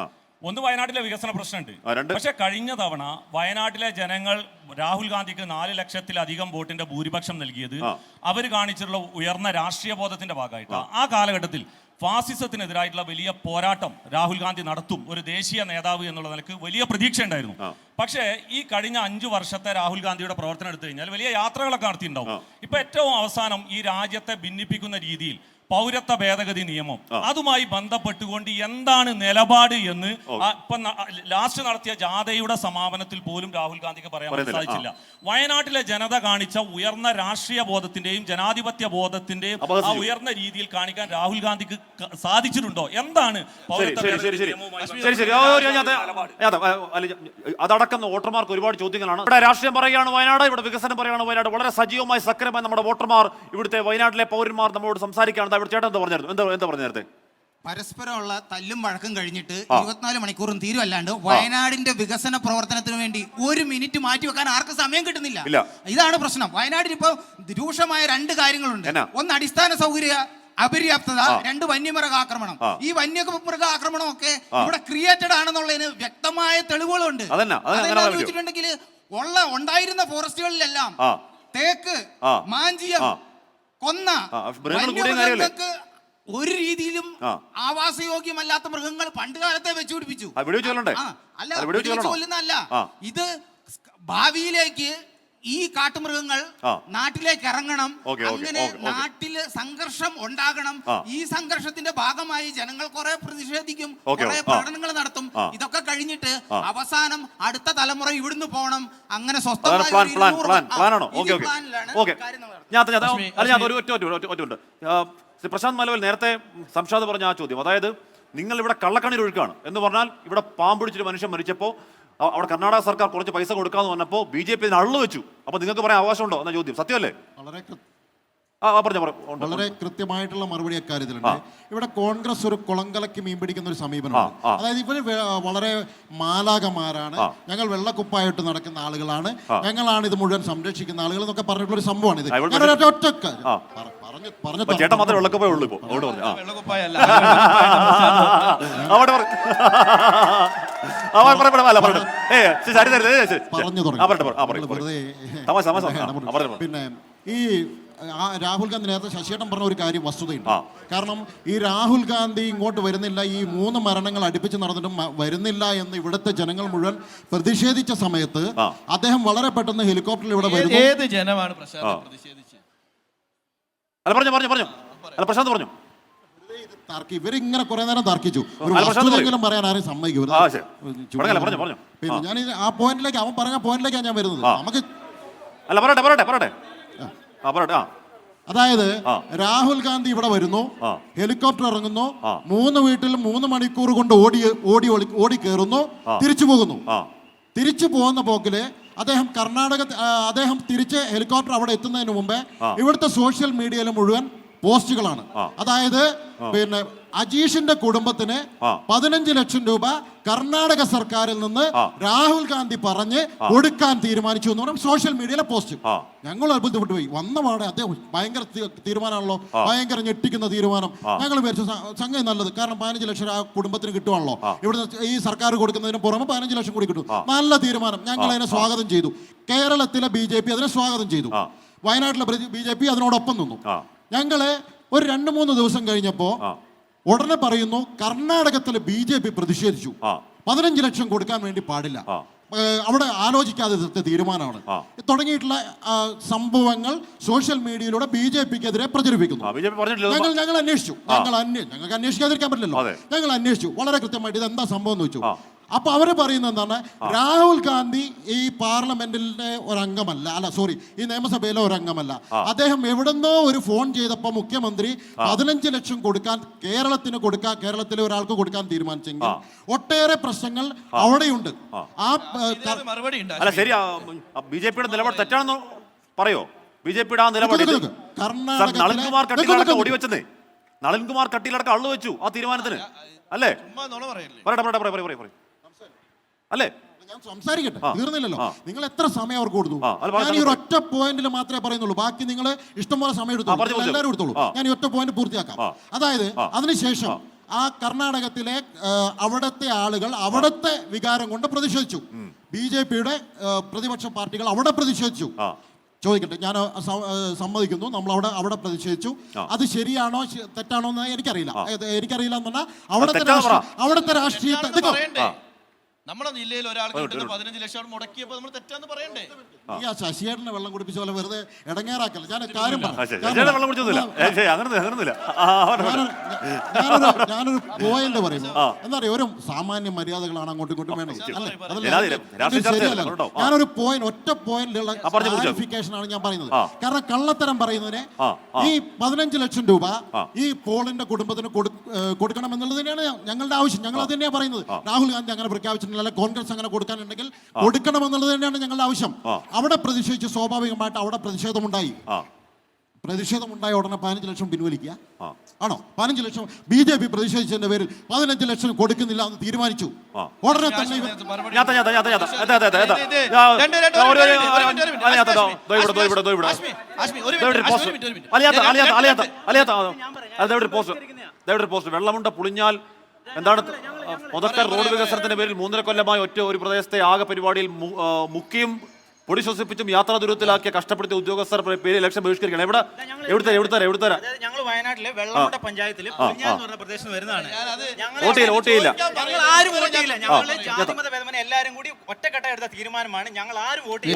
ഒന്ന്, വയനാട്ടിലെ വികസന പ്രശ്നമുണ്ട്. പക്ഷെ കഴിഞ്ഞ തവണ വയനാട്ടിലെ ജനങ്ങൾ രാഹുൽ ഗാന്ധിക്ക് 4 ലക്ഷത്തിലധികം വോട്ടിന്റെ ഭൂരിപക്ഷം നൽകിയത് അവർ കാണിച്ചിട്ടുള്ള ഉയർന്ന രാഷ്ട്രീയ ബോധത്തിന്റെ ഭാഗമായിട്ട്. ആ കാലഘട്ടത്തിൽ ഫാസിസത്തിനെതിരായിട്ടുള്ള വലിയ പോരാട്ടം രാഹുൽ ഗാന്ധി നടത്തും, ഒരു ദേശീയ നേതാവ് എന്നുള്ള നിലക്ക് വലിയ പ്രതീക്ഷ ഉണ്ടായിരുന്നു. പക്ഷേ ഈ കഴിഞ്ഞ 5 വർഷത്തെ രാഹുൽ ഗാന്ധിയുടെ പ്രവർത്തനം എടുത്തു കഴിഞ്ഞാൽ വലിയ യാത്രകളൊക്കെ നടത്തിയിട്ടുണ്ടാവും. ഇപ്പൊ ഏറ്റവും അവസാനം ഈ രാജ്യത്തെ ഭിന്നിപ്പിക്കുന്ന രീതിയിൽ പൗരത്വ ഭേദഗതി നിയമം, അതുമായി ബന്ധപ്പെട്ടുകൊണ്ട് എന്താണ് നിലപാട് എന്ന് ഇപ്പൊ ലാസ്റ്റ് നടത്തിയ ജാഥയുടെ സമാപനത്തിൽ പോലും രാഹുൽ ഗാന്ധിക്ക് പറയാൻ സാധിച്ചില്ല. വയനാട്ടിലെ ജനത കാണിച്ച ഉയർന്ന രാഷ്ട്രീയ ബോധത്തിന്റെയും ജനാധിപത്യ ബോധത്തിന്റെയും ആ ഉയർന്ന രീതിയിൽ കാണിക്കാൻ രാഹുൽ ഗാന്ധിക്ക് സാധിച്ചിട്ടുണ്ടോ? എന്താണ് അതടക്കം വോട്ടർമാർക്ക് ഒരുപാട് ചോദ്യങ്ങളാണ്. ഇവിടെ രാഷ്ട്രീയം പറയുകയാണ് വയനാട്, ഇവിടെ വികസനം പറയുകയാണ് വയനാട്. വളരെ സജീവമായി സക്രിയമായി നമ്മുടെ വോട്ടർമാർ, ഇവിടുത്തെ വയനാട്ടിലെ പൗരന്മാർ നമ്മളോട് സംസാരിക്കുകയാണ്. ഇവിടെ ചേട്ടൻ എന്താ പറഞ്ഞു നേരത്തെ? പരസ്പരമുള്ള തല്ലും വഴക്കും കഴിഞ്ഞിട്ട് 24 മണിക്കൂറും തീരുമല്ലാണ്ട് വയനാടിന്റെ വികസന പ്രവർത്തനത്തിന് വേണ്ടി 1 മിനിറ്റ് മാറ്റി വെക്കാൻ ആർക്കും സമയം കിട്ടുന്നില്ല. ഇതാണ് പ്രശ്നം. വയനാടിന് ഇപ്പോൾ രൂക്ഷമായ 2 കാര്യങ്ങളുണ്ട്. ഒന്ന്, അടിസ്ഥാന സൗകര്യ അപര്യാപ്തത. 2, വന്യമൃഗാക്രമണം. ഈ വന്യമൃഗാക്രമണം ഒക്കെ ഇവിടെ ക്രിയേറ്റഡ് ആണെന്നുള്ളതിന് വ്യക്തമായ തെളിവുകളുണ്ട്. വെച്ചിട്ടുണ്ടെങ്കിൽ ഉണ്ടായിരുന്ന ഫോറസ്റ്റുകളിലെല്ലാം തേക്ക്, മാഞ്ചിയം, കൊന്ന മൃഗങ്ങൾക്ക് ഒരു രീതിയിലും ആവാസയോഗ്യമല്ലാത്ത മൃഗങ്ങൾ പണ്ട് കാലത്തെ വെച്ചുപിടിപ്പിച്ചു. അല്ല, ഇത് ഭാവിയിലേക്ക് ഈ കാട്ടുമൃഗങ്ങൾ നാട്ടിലേക്ക് ഇറങ്ങണം. അങ്ങനെ നാട്ടില് സംഘർഷം ഉണ്ടാകണം. ഈ സംഘർഷത്തിന്റെ ഭാഗമായി ജനങ്ങൾ കുറെ പ്രതിഷേധിക്കും, കുറെ പ്രകടനങ്ങൾ നടത്തും. ഇതൊക്കെ കഴിഞ്ഞിട്ട് അവസാനം അടുത്ത തലമുറ ഇവിടുന്ന് പോകണം. അങ്ങനെ പ്രശാന്ത് മലവൽ നേരത്തെ സംഷാദ് പറഞ്ഞ ആ ചോദ്യം, അതായത് നിങ്ങൾ ഇവിടെ കള്ളക്കണ്ണീർ ഒഴുക്കാണ് എന്ന് പറഞ്ഞാൽ, ഇവിടെ പാമ്പ് പിടിച്ചിട്ട് മനുഷ്യൻ മരിച്ചപ്പോൾ അവിടെ കർണാടക സർക്കാർ കുറച്ച് പൈസ കൊടുക്കാന്ന് പറഞ്ഞപ്പോൾ BJP അള്ളു വെച്ചു. അപ്പൊ നിങ്ങൾക്ക് പറയാൻ അവകാശമുണ്ടോ എന്ന ചോദ്യം സത്യമല്ലേ? വളരെ കൃത്യമായിട്ടുള്ള മറുപടി അക്കാര്യത്തിലുണ്ട്. ഇവിടെ കോൺഗ്രസ് ഒരു കുളങ്കലയ്ക്ക് മീൻ പിടിക്കുന്ന ഒരു സമീപനമാണ്. അതായത് ഇവര് വളരെ മാലാകമാരാണ്, ഞങ്ങൾ വെള്ളക്കുപ്പായിട്ട് നടക്കുന്ന ആളുകളാണ്, ഞങ്ങളാണ് ഇത് മുഴുവൻ സംരക്ഷിക്കുന്ന ആളുകൾ എന്നൊക്കെ പറഞ്ഞിട്ടുള്ള ഒരു സംഭവമാണ് ഇത്. ചേട്ടൻ മാത്രമേ വെള്ളക്കുപ്പായ ഉള്ളൂ ഇപ്പോ. പിന്നെ ഈ രാഹുൽ ഗാന്ധി നേരത്തെ ശശിയേട്ടൻ പറഞ്ഞ ഒരു കാര്യം വസ്തുതയുണ്ട്. കാരണം ഈ രാഹുൽ ഗാന്ധി ഇങ്ങോട്ട് വരുന്നില്ല, ഈ 3 മരണങ്ങൾ അടുപ്പിച്ച് നടന്നിട്ടും വരുന്നില്ല എന്ന് ഇവിടുത്തെ ജനങ്ങൾ മുഴുവൻ പ്രതിഷേധിച്ച സമയത്ത് അദ്ദേഹം വളരെ പെട്ടെന്ന് ഹെലികോപ്റ്ററിൽ ഇവിടെ വരുന്നു. ഏത് ജനമാണ് പ്രതിഷേധിച്ചത്? പ്രശാന്ത് പറഞ്ഞു. ഇവരിങ്ങനെ കുറെ നേരം തർക്കിച്ചു. ഒരു വസ്തുതയെങ്കിലും പറയാൻ ആരും സമ്മതിക്കും. പിന്നെ ഞാൻ ആ പോയിന്റിലേക്ക്, അവൻ പറഞ്ഞ പോയിന്റിലേക്കാണ് ഞാൻ വരുന്നത്. നമുക്ക് അതായത് രാഹുൽ ഗാന്ധി ഇവിടെ വരുന്നു, ഹെലികോപ്റ്റർ ഇറങ്ങുന്നു, 3 വീട്ടിൽ 3 മണിക്കൂർ കൊണ്ട് ഓടി കയറുന്നു, തിരിച്ചു പോകുന്നു. തിരിച്ചു പോകുന്ന പോക്കില് അദ്ദേഹം തിരിച്ച് ഹെലികോപ്റ്റർ അവിടെ എത്തുന്നതിന് മുമ്പേ ഇവിടുത്തെ സോഷ്യൽ മീഡിയയിൽ മുഴുവൻ പോസ്റ്റുകളാണ്. അതായത് പിന്നെ അജീഷിന്റെ കുടുംബത്തിന് 15 ലക്ഷം രൂപ കർണാടക സർക്കാരിൽ നിന്ന് രാഹുൽ ഗാന്ധി പറഞ്ഞ് കൊടുക്കാൻ തീരുമാനിച്ചു എന്ന് പറഞ്ഞാൽ സോഷ്യൽ മീഡിയയിലെ പോസ്റ്റ്. ഞങ്ങൾ അത്ഭുതപ്പെട്ടു പോയി. വന്നപാടെ അദ്ദേഹം ഭയങ്കര തീരുമാനമാണല്ലോ, ഭയങ്കര ഞെട്ടിക്കുന്ന തീരുമാനം. ഞങ്ങൾ വിചാരിച്ചു സംഗതി നല്ലത്, കാരണം 15 ലക്ഷം ആ കുടുംബത്തിന് കിട്ടുവാണല്ലോ. ഇവിടുന്ന് ഈ സർക്കാർ കൊടുക്കുന്നതിന് പുറമെ 15 ലക്ഷം കൂടി കിട്ടും. നല്ല തീരുമാനം. ഞങ്ങൾ അതിനെ സ്വാഗതം ചെയ്തു. കേരളത്തിലെ BJP അതിനെ സ്വാഗതം ചെയ്തു. വയനാട്ടിലെ BJP അതിനോടൊപ്പം നിന്നു. ഞങ്ങള് ഒരു 2-3 ദിവസം കഴിഞ്ഞപ്പോ ഉടനെ പറയുന്നു കർണാടകത്തിലെ BJP പ്രതിഷേധിച്ചു. 15 ലക്ഷം കൊടുക്കാൻ വേണ്ടി പാടില്ല, അവിടെ ആലോചിക്കാതെ എടുത്ത തീരുമാനമാണ്. തുടങ്ങിയിട്ടുള്ള സംഭവങ്ങൾ സോഷ്യൽ മീഡിയയിലൂടെ BJPക്കെതിരെ പ്രചരിപ്പിക്കുന്നു. ഞങ്ങൾ അന്വേഷിച്ചു. ഞങ്ങൾക്ക് അന്വേഷിക്കാതിരിക്കാൻ പറ്റില്ലല്ലോ. ഞങ്ങൾ അന്വേഷിച്ചു വളരെ കൃത്യമായിട്ട് ഇത് എന്താ സംഭവം എന്ന് വെച്ചു. അപ്പൊ അവര് പറയുന്നത് എന്താണ്, രാഹുൽ ഗാന്ധി ഈ പാർലമെന്റിലെ ഒരംഗമല്ല, ഈ നിയമസഭയിലെ ഒരംഗമല്ല. അദ്ദേഹം എവിടെന്നോ ഒരു ഫോൺ ചെയ്തപ്പോ മുഖ്യമന്ത്രി 15 ലക്ഷം കൊടുക്കാൻ കേരളത്തിലെ ഒരാൾക്ക് കൊടുക്കാൻ തീരുമാനിച്ചെങ്കിൽ ഒട്ടേറെ പ്രശ്നങ്ങൾ അവിടെയുണ്ട്. BJPയുടെ നിലപാട് തെറ്റാണെന്ന് പറയോ? BJPയുടെ ആ നിലപാട് നളിൻകുമാർ കട്ടീലടക്കം അള്ളു വെച്ചു ആ തീരുമാനത്തിന്, അല്ലേ? അല്ലേ? ഞാൻ സംസാരിക്കട്ടെ, തീർന്നില്ലല്ലോ. നിങ്ങൾ എത്ര സമയം അവർക്ക് കൊടുത്തു? ഞാൻ ഈ ഒറ്റ പോയിന്റിൽ മാത്രമേ പറയുന്നുള്ളൂ, ബാക്കി നിങ്ങൾ ഇഷ്ടംപോലെ സമയം എടുത്തോളൂ, എല്ലാവരും എടുത്തോളൂ. ഞാൻ ഈ ഒറ്റ പോയിന്റ് പൂർത്തിയാക്കാം. അതായത് അതിനുശേഷം ആ കർണാടകത്തിലെ അവിടുത്തെ ആളുകൾ അവിടുത്തെ വികാരം കൊണ്ട് പ്രതിഷേധിച്ചു. BJPയുടെ പ്രതിപക്ഷ പാർട്ടികൾ അവിടെ പ്രതിഷേധിച്ചു. ചോദിക്കട്ടെ, ഞാൻ സമ്മതിക്കുന്നു, നമ്മൾ അവിടെ പ്രതിഷേധിച്ചു. അത് ശരിയാണോ തെറ്റാണോ എന്ന് എനിക്കറിയില്ല എന്ന് പറഞ്ഞാൽ അവിടുത്തെ രാഷ്ട്രീയ നമ്മുടെ ജില്ലയിൽ ഒരാൾക്ക് കിട്ടുന്ന 15 ലക്ഷം മുടക്കിയപ്പോ നമ്മൾ തെറ്റാന്ന് പറയണ്ടേ? ഈ ശശിയേട്ടനെ വെള്ളം കുടിപ്പിച്ച പോലെ വെറുതെ ഇടങ്ങേറാക്കല്ല. ഞാൻ കാര്യം ഞാനൊരു പോയിന്റ് പറയുന്നു. എന്താ പറയുക, ഒരു സാമാന്യ മര്യാദകളാണ് അങ്ങോട്ടും ഇങ്ങോട്ടും വേണ്ടത്. ഞാനൊരു ഒറ്റ പോയിന്റിലുള്ള ക്ലാരിഫിക്കേഷൻ ആണ് ഞാൻ പറയുന്നത്. കാരണം കള്ളത്തരം പറയുന്നതിന് ഈ 15 ലക്ഷം രൂപ ഈ പോളിന്റെ കുടുംബത്തിന് കൊടുക്കണം എന്നുള്ളത് തന്നെയാണ് ഞങ്ങളുടെ ആവശ്യം. ഞങ്ങൾ അത് തന്നെയാണ് പറയുന്നത്. രാഹുൽ ഗാന്ധി അങ്ങനെ പ്രഖ്യാപിച്ചിട്ടുണ്ട്, കോൺഗ്രസ് അങ്ങനെ കൊടുക്കാനുണ്ടെങ്കിൽ കൊടുക്കണമെന്നുള്ളത് തന്നെയാണ് ഞങ്ങളുടെ ആവശ്യം. അവിടെ പ്രതിഷേധിച്ച് സ്വാഭാവികമായിട്ട് അവിടെ പ്രതിഷേധമുണ്ടായി ഉടനെ 15 ലക്ഷം പിൻവലിക്കുക ആണോ? 15 ലക്ഷം BJP പ്രതിഷേധിച്ചതിന്റെ പേരിൽ 15 ലക്ഷം കൊടുക്കുന്നില്ല എന്ന് തീരുമാനിച്ചു. ഉടനെ തന്നെ വെള്ളമുണ്ട പുളിഞ്ഞാൽ എന്താണ് മുതക്കർ റോഡ് വികസനത്തിന്റെ പേരിൽ 3.5 കൊല്ലമായി ഒരു പ്രദേശത്തെ ആകെ പരിപാടിയിൽ മുക്കിയും പൊടി ശ്വസിപ്പിച്ചും യാത്രാ ദുരിതത്തിലാക്കിയ കഷ്ടപ്പെടുത്തിയ ഉദ്യോഗസ്ഥർ പേര് ലക്ഷം ബഹിഷ്കരിക്കണം. എവിടുത്തെ ഞങ്ങൾ വയനാട്ടിലെ വെള്ളമുണ്ട പഞ്ചായത്തിൽ പ്രദേശത്ത് വരുന്നതാണ്. വോട്ടിയില്ല. ഞങ്ങൾ ആരും വോട്ടിയില്ല. ഞങ്ങൾ ജാതിമത ഭേദമന്യേ എല്ലാവരും കൂടി ഒറ്റക്കെട്ടായി എടുത്ത തീരുമാനമാണ്. ഞങ്ങൾ ആരും വോട്ടിയില്ല.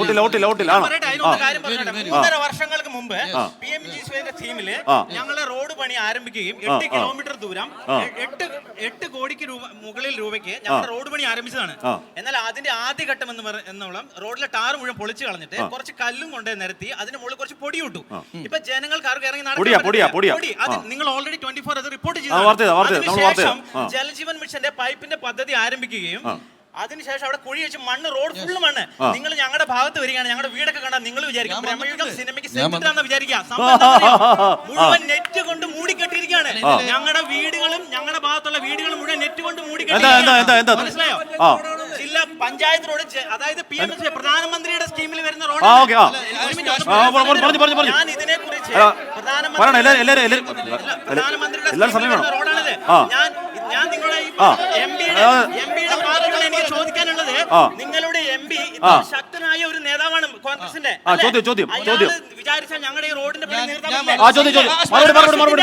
3.5 വർഷങ്ങൾക്ക് മുമ്പ് PMGCയുടെ ടീമില് ഞങ്ങളെ റോഡ് പണി ആരംഭിക്കുകയും 8 കിലോമീറ്റർ ദൂരം 8 കോടിക്ക് മുകളിൽ രൂപയ്ക്ക് ഞങ്ങൾ റോഡ് പണി ആരംഭിച്ചതാണ്. എന്നാൽ അതിന്റെ ആദ്യഘട്ടം എന്നോളം റോഡിലെ ടാർ മുഴുവൻ പൊളിച്ചു കളഞ്ഞിട്ട് കുറച്ച് കല്ലും കൊണ്ടേ നിരത്തി അതിന് മുകളിൽ കുറച്ച് പൊടി ഇട്ടു. ഇപ്പൊ ജനങ്ങൾക്ക് ആർക്കും ഇറങ്ങി നടക്കാൻ നിങ്ങൾ ഓൾറെഡി 24 അത് റിപ്പോർട്ട് ചെയ്തു. ജലജീവൻ മിഷന്റെ പൈപ്പിന്റെ പദ്ധതി ആരംഭിക്കുകയും അതിനുശേഷം അവിടെ കുഴി വെച്ച് മണ്ണ്, റോഡ് ഫുള്ള് മണ്ണ്. നിങ്ങൾ ഞങ്ങളുടെ ഭാഗത്ത് വരികയാണ്, ഞങ്ങളുടെ വീടൊക്കെ കണ്ടാൽ നിങ്ങൾ വിചാരിക്കും സിനിമയ്ക്ക് സെറ്റാന്ന് വിചാരിക്കാം. മുഴുവൻ നെറ്റ് കൊണ്ട് മൂടിക്കെട്ടിയിരിക്കുകയാണ്. ഞങ്ങളുടെ വീടുകളും ഞങ്ങളുടെ ഭാഗത്തുള്ള വീടുകളും മുഴുവൻ നെറ്റ് കൊണ്ട് മൂടിക്കെട്ടി. മനസ്സിലായോ? ജില്ലാ പഞ്ചായത്ത് റോഡ്, അതായത് PMC പ്രധാനമന്ത്രിയുടെ സ്കീമിൽ വരുന്ന റോഡ്. ഞാൻ ഇതിനെ കുറിച്ച് പ്രധാനമന്ത്രിയുടെ റോഡാണിത്. ഞാൻ നിങ്ങളുടെ എംപിയുടെ ഭാഗത്തുള്ള എനിക്ക് ചോദിക്കാനുള്ളത്, നിങ്ങളുടെ MP ശക്തനായ ഒരു നേതാവാണ് കോൺഗ്രസിന്റെ. വിചാരിച്ചാൽ ഞങ്ങളുടെ ഈ റോഡിന്റെ ആ ചോദ്യം മറുപടി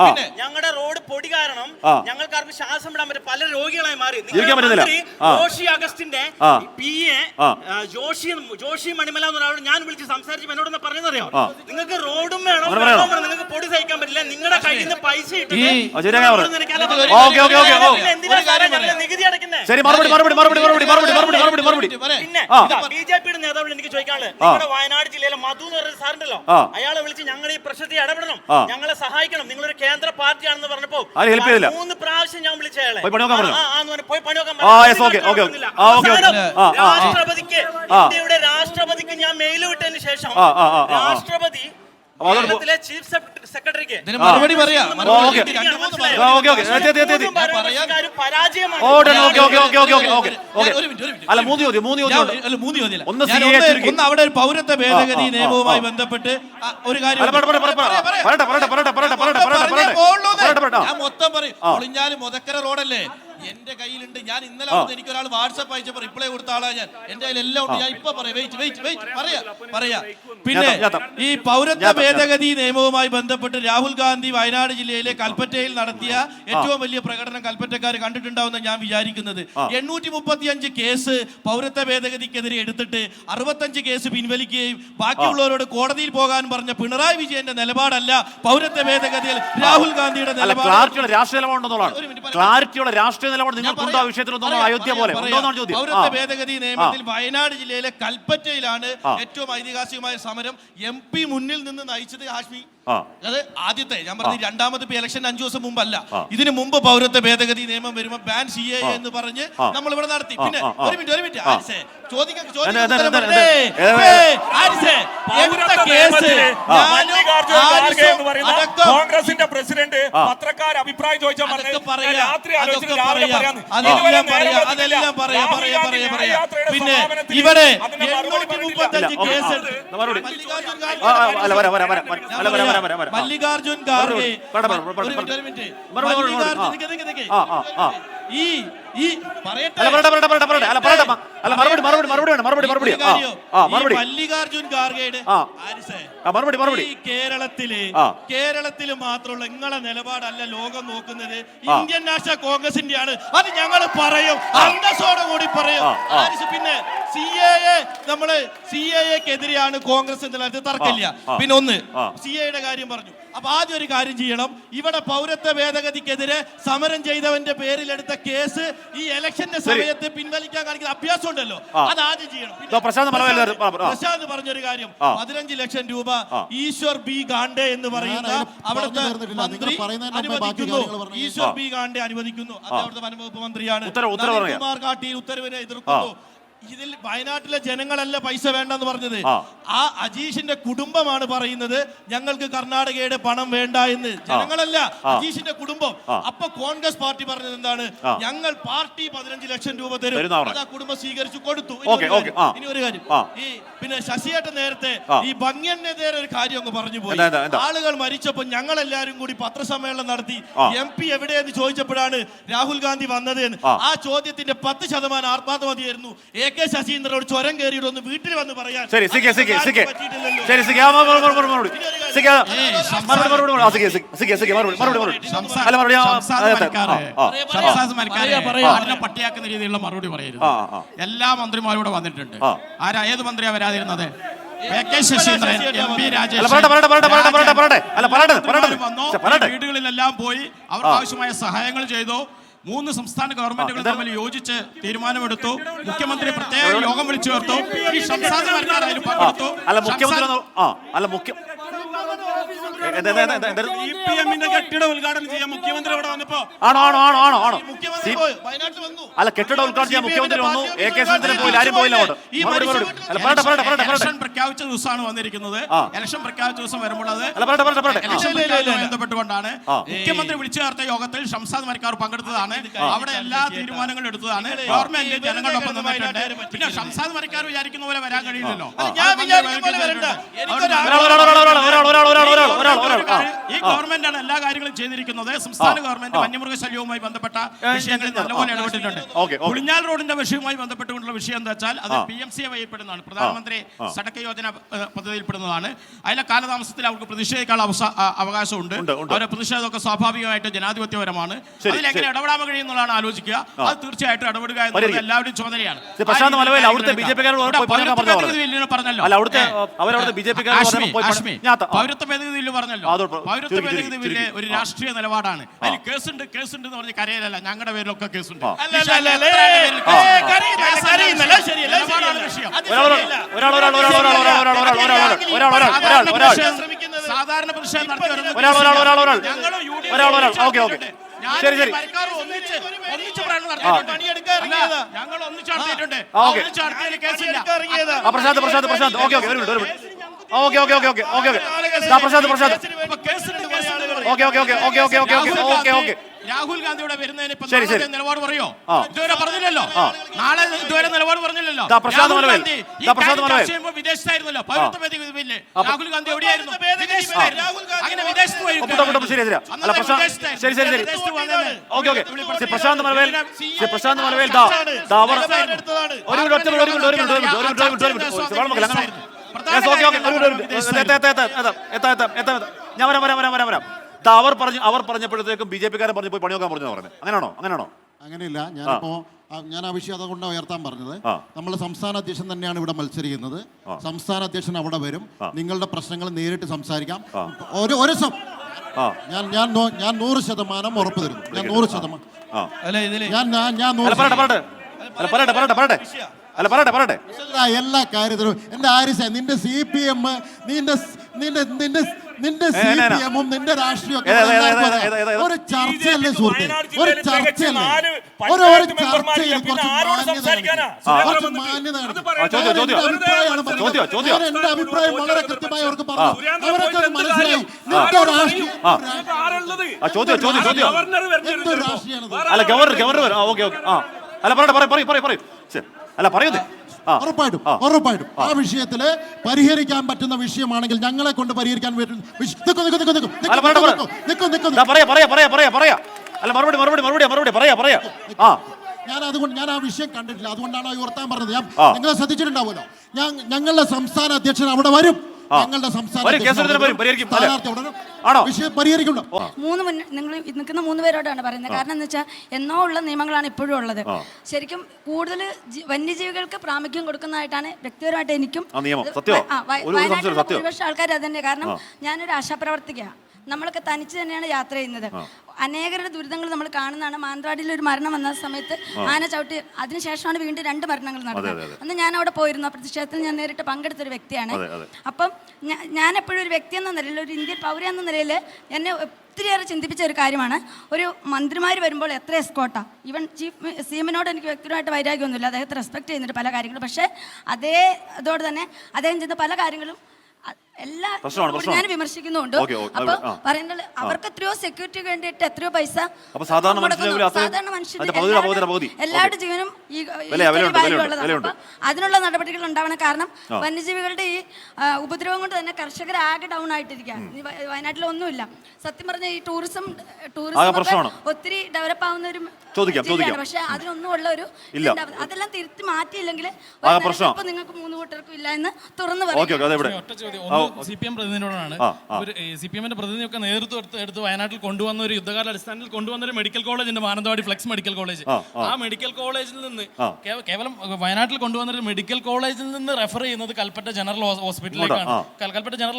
അല്ല ഞങ്ങളുടെ റോഡ് പൊടി കാരണം ഞങ്ങൾക്കാർക്ക് ശ്വാസം വിടാൻ പറ്റും, പല രോഗികളായി മാറി. ജീവിക്കാൻ പറ്റുന്നില്ല. ജോഷി അഗസ്റ്റിന്റെ PA ജോഷി മണിമല എന്ന ഒരാളോട് ഞാൻ വിളിച്ച് സംസാരിച്ചു എന്നോടൊന്ന് പറഞ്ഞതറിയോ, നിങ്ങൾക്ക് റോഡും വേണം നിങ്ങൾക്ക് പൊടി സഹിക്കാൻ പറ്റില്ല, നിങ്ങളുടെ കയ്യിൽ നിന്ന് പൈസ നികുതി അടയ്ക്കുന്നത്. പിന്നെ BJPയുടെ നേതാവിനോട് എനിക്ക് ചോദിക്കാനുള്ളത്, നിങ്ങളുടെ വയനാട് ജില്ലയിലെ മധു എന്ന് പറയുന്ന സാറുണ്ടല്ലോ, അയാളെ വിളിച്ച് ഞങ്ങളുടെ ഈ പ്രശ്നത്തിൽ ഇടപെടണം, ഞങ്ങളെ സഹായിക്കണം, നിങ്ങളൊരു കേന്ദ്ര പാർട്ടിയാണെന്ന് പറഞ്ഞപ്പോ 3 പ്രാവശ്യം ഞാൻ വിളിച്ച അയാളെ പോയി പണി നോക്കാൻ രാഷ്ട്രപതിക്ക്, ഇന്ത്യയുടെ രാഷ്ട്രപതിക്ക് ഞാൻ മെയിൽ വിട്ടതിന് ശേഷം രാഷ്ട്രപതി കേരളത്തിലെ ചീഫ് സെക്രട്ടറിക്ക് മറുപടി പറയാം. ഒന്ന് അവിടെ ഒരു പൗരത്വ ഭേദഗതി നിയമവുമായി ബന്ധപ്പെട്ട് ഒരു കാര്യം ഞാൻ മൊത്തം പറയും. ഒളിഞ്ഞാലും മുതക്കര റോഡല്ലേ എന്റെ കയ്യിലുണ്ട്. ഞാൻ ഇന്നലെ എനിക്ക് ഒരാൾ വാട്സപ്പ് അയച്ചപ്പോൾ റിപ്ലൈ കൊടുത്ത ആളാ ഞാൻ. എന്റെ കയ്യിൽ എല്ലാം ഉണ്ട്. ഞാൻ ഇപ്പൊ പറയാ. പിന്നെ ഈ പൗരത്വ ഭേദഗതി നിയമവുമായി ബന്ധപ്പെട്ട് രാഹുൽ ഗാന്ധി വയനാട് ജില്ലയിലെ കൽപ്പറ്റയിൽ നടത്തിയ ഏറ്റവും വലിയ പ്രകടനം കൽപ്പറ്റക്കാർ കണ്ടിട്ടുണ്ടാവുന്ന ഞാൻ വിചാരിക്കുന്നത്. 835 കേസ് പൗരത്വ ഭേദഗതിക്കെതിരെ എടുത്തിട്ട് 65 കേസ് പിൻവലിക്കുകയും ബാക്കിയുള്ളവരോട് കോടതിയിൽ പോകാൻ പറഞ്ഞ പിണറായി വിജയന്റെ നിലപാടല്ല പൗരത്വ ഭേദഗതിയിൽ രാഹുൽ ഗാന്ധിയുടെ നിലപാട്. പൗരത്വ ഭേദഗതി നിയമത്തിൽ വയനാട് ജില്ലയിലെ കൽപ്പറ്റയിലാണ് ഏറ്റവും ഐതിഹാസികമായ സമരം. MP മുന്നിൽ നിന്ന് നയിച്ചത് ഹാഷ്മി. അത് ആദ്യത്തെ ഞാൻ പറഞ്ഞു. രണ്ടാമത് ഇപ്പൊ ഇലക്ഷൻ 5 ദിവസം മുമ്പല്ല, ഇതിനു മുമ്പ് പൗരത്വ ഭേദഗതി നിയമം വരുമ്പോ ബാൻ CAA എന്ന് പറഞ്ഞ് നമ്മൾ ഇവിടെ നടത്തി. പിന്നെ ഒരു മിനിറ്റ് കോൺഗ്രസിന്റെ പ്രസിഡന്റ് പത്രക്കാർ അഭിപ്രായം ചോദിച്ചാൽ പിന്നെ ഇവിടെ 835 കേസ് മല്ലികാർജുൻ ഖാർഗെ മല്ലികാർജുൻ ഖാർഗെയുടെ കേരളത്തില് മാത്രമുള്ള നിങ്ങളെ നിലപാടല്ല ലോകം നോക്കുന്നത്, ഇന്ത്യൻ നാഷണൽ കോൺഗ്രസിന്റെയാണ്. അത് ഞങ്ങൾ പറയും, അന്തസ്സോടെ കൂടി പറയും. പിന്നെ CAA-ക്കെതിരെയാണ് കോൺഗ്രസ് എന്നുള്ളത് തർക്കമില്ല. പിന്നെ ഒന്ന് CAA-യുടെ കാര്യം പറഞ്ഞു. അപ്പൊ ആദ്യം ഒരു കാര്യം ചെയ്യണം, ഇവിടെ പൗരത്വ ഭേദഗതിക്കെതിരെ സമരം ചെയ്തവന്റെ പേരിൽ എടുത്ത കേസ് ഈ ഇലക്ഷന്റെ സമയത്ത് പിൻവലിക്കാൻ കാണിക്കുന്ന അഭ്യാസം ഉണ്ടല്ലോ, അത് ആദ്യം ചെയ്യണം. പ്രശാന്ത് പറഞ്ഞൊരു കാര്യം, 15 ലക്ഷം രൂപ ഈശ്വർ ബി ഗാണ്ഡെ എന്ന് പറയുന്ന അവിടുത്തെ മന്ത്രി അനുവദിക്കുന്നു. ഈശ്വർ ബി ഗാണ്ഡെ അനുവദിക്കുന്നു. അത് അവിടുത്തെ വനംവകുപ്പ് മന്ത്രിയാണ്. കുമാർ കാട്ടി ഉത്തരവിനെ എതിർക്കുന്നു. ഇതിൽ വയനാട്ടിലെ ജനങ്ങളല്ല പൈസ വേണ്ടെന്ന് പറഞ്ഞത്, ആ അജീഷിന്റെ കുടുംബമാണ് പറയുന്നത് ഞങ്ങൾക്ക് കർണാടകയുടെ പണം വേണ്ട എന്ന്. ജനങ്ങളല്ല, അജീഷിന്റെ കുടുംബം. അപ്പൊ കോൺഗ്രസ് പാർട്ടി പറഞ്ഞത് എന്താണ്, ഞങ്ങൾ പാർട്ടി 15 ലക്ഷം രൂപ തരും. അത് ആ കുടുംബം സ്വീകരിച്ചു കൊടുത്തു. ഇനി ഒരു കാര്യം, ഈ പിന്നെ ശശിയേട്ടൻ നേരത്തെ ഈ ഭംഗ്യനെതിരെ ഒരു കാര്യം അങ്ങ് പറഞ്ഞു പോയി. ആളുകൾ മരിച്ചപ്പോൾ ഞങ്ങൾ എല്ലാവരും കൂടി പത്രസമ്മേളനം നടത്തി. MP എവിടെയെന്ന് ചോദിച്ചപ്പോഴാണ് രാഹുൽ ഗാന്ധി വന്നത് എന്ന്. ആ ചോദ്യത്തിന്റെ 10% ആത്മാർത്ഥമതിയായിരുന്നു. AK ശശീന്ദ്രനോട് ചുരം കയറിയിട്ട് ഒന്ന് വീട്ടിൽ വന്ന് പറയാൻ. പട്ടിയാക്കുന്ന രീതിയിലുള്ള മറുപടി പറയരുത്. എല്ലാ മന്ത്രിമാരോട് വന്നിട്ടുണ്ട്. ഏത് മന്ത്രിയാ വരാതിരുന്നത്? AK ശശീന്ദ്രൻ, MP രാജേഷ് വീടുകളിലെല്ലാം പോയി അവർക്ക് ആവശ്യമായ സഹായങ്ങൾ ചെയ്തു. 3 സംസ്ഥാന ഗവൺമെന്റുകൾ തമ്മിൽ യോജിച്ച് തീരുമാനമെടുത്തു. മുഖ്യമന്ത്രി പ്രത്യേക യോഗം വിളിച്ചു ചേർത്തു. ഈ സംസ്ഥാന സർക്കാർ അതിൽ പങ്കെടുത്തു. CPM-ന്റെ കെട്ടിട ഉദ്ഘാടനം ചെയ്യാൻ മുഖ്യമന്ത്രി ഇവിടെ വന്നപ്പോ കെട്ടിട ഉദ്ഘാടനം ചെയ്യാൻ മുഖ്യമന്ത്രി വന്നു. ഇലക്ഷൻ പ്രഖ്യാപിച്ച ദിവസമാണ് വന്നിരിക്കുന്നത്. ഇലക്ഷൻ പ്രഖ്യാപിച്ച ദിവസം വരുമ്പോൾ അത് ബന്ധപ്പെട്ടുകൊണ്ടാണ് മുഖ്യമന്ത്രി വിളിച്ചു ചേർത്ത യോഗത്തിൽ ഷംസാദ് മരിക്കാർ പങ്കെടുത്തതാണ്. അവിടെ എല്ലാ തീരുമാനങ്ങളും എടുത്തതാണ്. ഗവൺമെന്റ് ജനങ്ങളൊപ്പം നിന്നിട്ടുണ്ട്. പിന്നെ ഷംസാദ് മരിക്കാർ വിചാരിക്കുന്ന പോലെ വരാൻ കഴിയില്ലല്ലോ. ഈ ഗവൺമെന്റാണ് എല്ലാ കാര്യങ്ങളും ചെയ്തിരിക്കുന്നത്. സംസ്ഥാന ഗവൺമെന്റ് വന്യമൃഗശല്യവുമായി ബന്ധപ്പെട്ട വിഷയങ്ങളിൽ നല്ലപോലെ ഇടപെട്ടിട്ടുണ്ട്. പുളിഞ്ഞാൽ റോഡിന്റെ വിഷയവുമായി ബന്ധപ്പെട്ടുകൊണ്ടുള്ള വിഷയം എന്താ വെച്ചാൽ അത് PMC വഴിപ്പെടുന്നതാണ്, പ്രധാനമന്ത്രി സഡക് യോജന പദ്ധതിയിൽപ്പെടുന്നതാണ്. അതിലെ കാലതാമസത്തിൽ അവർക്ക് പ്രതിഷേധിക്കാനുള്ള അവകാശമുണ്ട്. അവരുടെ പ്രതിഷേധമൊക്കെ സ്വാഭാവികമായിട്ട് ജനാധിപത്യപരമാണ്. അതിലെങ്ങനെ ഇടപെടാൻ കഴിയുന്നതാണ് ആലോചിക്കുക. അത് തീർച്ചയായിട്ടും ഇടപെടുക എന്നുള്ളത് എല്ലാവരുടെയും ചുമതലയാണ്. പൗരത്വ ഭേദഗതി ബില്ല് പറഞ്ഞല്ലോ, പൗരത്വ ഭേദഗതി ബില്ല് ഒരു രാഷ്ട്രീയ നിലപാടാണ്. അതിൽ കേസുണ്ട് എന്ന് പറഞ്ഞ് കരയിലല്ല, ഞങ്ങളുടെ പേരിലൊക്കെ കേസുണ്ട്. സാധാരണ പ്രതിഷേധം നടത്തി ഞങ്ങൾ ഒന്നിച്ച് നടത്തിയിട്ടുണ്ട്. രാഹുൽ ഗാന്ധിയുടെ വരുന്നതിന് നിലപാട് പറയോ? ഇതുവരെ പറഞ്ഞില്ലല്ലോ. നാളെ ഇതുവരെ നിലപാട് പറഞ്ഞില്ലല്ലോ. വിദേശത്തായിരുന്നല്ലോ. പൗരത്വ ഭേദഗതി ബില്ല് രാഹുൽ ഗാന്ധി എവിടെയായിരുന്നു? അങ്ങനെ വിദേശത്ത് പോയി അവർ പറഞ്ഞപ്പോഴത്തേക്കും BJP-കാരൻ പറഞ്ഞു പോയി പണിയൊക്കാൻ പറഞ്ഞു പറഞ്ഞു. അങ്ങനെയാണോ? അങ്ങനെയില്ല. ഞാൻ ആ വിഷയം അതുകൊണ്ട് ഉയർത്താൻ പറഞ്ഞത്. നമ്മൾ സംസ്ഥാന അധ്യക്ഷൻ തന്നെയാണ് ഇവിടെ മത്സരിക്കുന്നത്. സംസ്ഥാന അധ്യക്ഷൻ അവിടെ വരും. നിങ്ങളുടെ പ്രശ്നങ്ങൾ നേരിട്ട് സംസാരിക്കാം. ഞാൻ 100% ഉറപ്പ് തരുന്നു. ഞാൻ 100%. എല്ലാ കാര്യത്തിലും എന്റെ ആരിസ നിന്റെ CPM നിന്റെ CPM-ഉം നിന്റെ രാഷ്ട്രീയമൊക്കെ ഒരു ചർച്ചയല്ലേ സുഹൃത്തെ? ഒരു ചർച്ചയല്ലേ? ഒരു ചർച്ചയിൽ കുറച്ച് മാന്യത എന്റെ അഭിപ്രായം വളരെ കൃത്യമായി അവർക്ക് പറഞ്ഞു. അവരൊക്കെ മനസ്സിലായി നിന്റെ രാഷ്ട്രീയം. ഉറപ്പായിട്ടും ആ വിഷയത്തില് പരിഹരിക്കാൻ പറ്റുന്ന വിഷയമാണെങ്കിൽ ഞങ്ങളെ കൊണ്ട് പരിഹരിക്കാൻ ഞാൻ ആ വിഷയം കണ്ടിട്ടില്ല. അതുകൊണ്ടാണ് ഉയർത്താൻ പറഞ്ഞത്. നിങ്ങൾ ശ്രദ്ധിച്ചിട്ടുണ്ടാവുമല്ലോ, ഞങ്ങളുടെ സംസ്ഥാന അധ്യക്ഷൻ അവിടെ വരും. ഞങ്ങളുടെ സംസ്ഥാന വിഷയം പരിഹരിക്കുന്നുണ്ടോ? നിങ്ങൾ നിൽക്കുന്ന 3 പേരോടാണ് പറയുന്നത്. കാരണം എന്ന് വെച്ചാൽ എന്നോ ഉള്ള നിയമങ്ങളാണ് ഇപ്പോഴും ഉള്ളത്. ശരിക്കും കൂടുതൽ വന്യജീവികൾക്ക് പ്രാമുഖ്യം കൊടുക്കുന്നതായിട്ടാണ് വ്യക്തിപരമായിട്ട് എനിക്കും വയനാട്ടിലുള്ള ഭൂരിപക്ഷ ആൾക്കാർ അത് തന്നെ. കാരണം ഞാനൊരു ആശാപ്രവർത്തികയാണ്. നമ്മളൊക്കെ തനിച്ച് തന്നെയാണ് യാത്ര ചെയ്യുന്നത്. അനേകരുടെ ദുരിതങ്ങൾ നമ്മൾ കാണുന്നതാണ്. മാനന്തവാടിയിൽ ഒരു മരണം വന്ന സമയത്ത് ആന ചവിട്ടി, അതിനുശേഷമാണ് വീണ്ടും 2 മരണങ്ങൾ നടന്നത്. അന്ന് ഞാൻ അവിടെ പോയിരുന്നു. ആ പ്രതിഷേധത്തിൽ ഞാൻ നേരിട്ട് പങ്കെടുത്തൊരു വ്യക്തിയാണ്. അപ്പം ഞാൻ എപ്പോഴും ഒരു വ്യക്തി എന്ന നിലയിൽ, ഒരു ഇന്ത്യൻ പൗര എന്ന നിലയിൽ എന്നെ ഒത്തിരിയേറെ ചിന്തിപ്പിച്ച ഒരു കാര്യമാണ്, ഒരു മന്ത്രിമാർ വരുമ്പോൾ എത്ര എസ്കോട്ടാ. ഈവൻ ചീഫ് CM-നോട് എനിക്ക് വ്യക്തിപരമായിട്ട് വൈരാഗ്യമൊന്നുമില്ല. അദ്ദേഹത്തെ റെസ്പെക്ട് ചെയ്യുന്നുണ്ട് പല കാര്യങ്ങളും. പക്ഷേ അതോടെ തന്നെ അദ്ദേഹം ചെയ്യുന്ന പല കാര്യങ്ങളും എല്ലാ ഞാൻ വിമർശിക്കുന്നുണ്ട്. അപ്പൊ പറയുന്നത് അവർക്ക് എത്രയോ സെക്യൂരിറ്റിക്ക് വേണ്ടിയിട്ട് എത്രയോ പൈസ സാധാരണ മനുഷ്യന് എല്ലാവരുടെ ജീവനും ഈ വാല്യുള്ളതാണ്. അതിനുള്ള നടപടികൾ ഉണ്ടാവണം. കാരണം വന്യജീവികളുടെ ഈ ഉപദ്രവം കൊണ്ട് തന്നെ കർഷകർ ആകെ ഡൗൺ ആയിട്ടിരിക്കുക. വയനാട്ടിലൊന്നുമില്ല. സത്യം പറഞ്ഞ ഈ ടൂറിസം ഒത്തിരി ഡെവലപ്പ് ആവുന്ന ഒരു പക്ഷെ അതിനൊന്നും ഉള്ള ഒരു അതെല്ലാം തിരുത്തി മാറ്റിയില്ലെങ്കിൽ നിങ്ങൾക്ക് 3 കൂട്ടർക്കും ഇല്ല എന്ന് തുറന്നു പറയും. CPM പ്രതിനിധിയോടാണ്. CPM-ന്റെ പ്രതിനിധിയൊക്കെ നേതൃത്വം എടുത്ത് വയനാട്ടിൽ കൊണ്ടുവന്ന ഒരു യുദ്ധകാല അടിസ്ഥാനത്തിൽ കൊണ്ടുവന്ന ഒരു മെഡിക്കൽ കോളേജ് ഉണ്ട്, മാനന്തവാടി ഫ്ലെക്സ് മെഡിക്കൽ കോളേജ്. ആ മെഡിക്കൽ കോളേജിൽ നിന്ന് കേവലം വയനാട്ടിൽ കൊണ്ടുവന്ന ഒരു മെഡിക്കൽ കോളേജിൽ നിന്ന് റെഫർ ചെയ്യുന്നത് കൽപ്പറ്റ ജനറൽ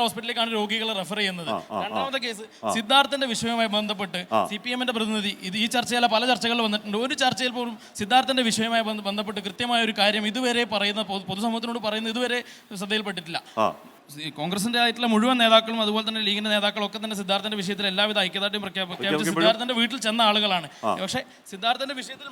ഹോസ്പിറ്റലിലേക്കാണ് രോഗികളെ റെഫർ ചെയ്യുന്നത്. രണ്ടാമത്തെ കേസ് സിദ്ധാർത്ഥന്റെ വിഷയവുമായി ബന്ധപ്പെട്ട് CPM-ന്റെ പ്രതിനിധി ഈ ചർച്ചയിലെ പല ചർച്ചകളിൽ വന്നിട്ടുണ്ട്. ഒരു ചർച്ചയിൽ പോലും സിദ്ധാർത്ഥന്റെ വിഷയവുമായി ബന്ധപ്പെട്ട് കൃത്യമായ ഒരു കാര്യം ഇതുവരെ പറയുന്ന പൊതുസമൂഹത്തിനോട് പറയുന്ന ഇതുവരെ ശ്രദ്ധയിൽപ്പെട്ടിട്ടില്ല. കോൺഗ്രസിന്റെ ആയിട്ടുള്ള മുഴുവൻ നേതാക്കളും അതുപോലെ തന്നെ ലീഗിന്റെ നേതാക്കളും ഒക്കെ തന്നെ സിദ്ധാർത്ഥന്റെ വിഷയത്തിൽ എല്ലാവിധ ഐക്യദാർഢ്യം പ്രഖ്യാപിച്ച് സിദ്ധാർത്ഥന്റെ വീട്ടിൽ ചെന്ന ആളുകളാണ്. പക്ഷേ സിദ്ധാർത്ഥന്റെ വിഷയത്തിൽ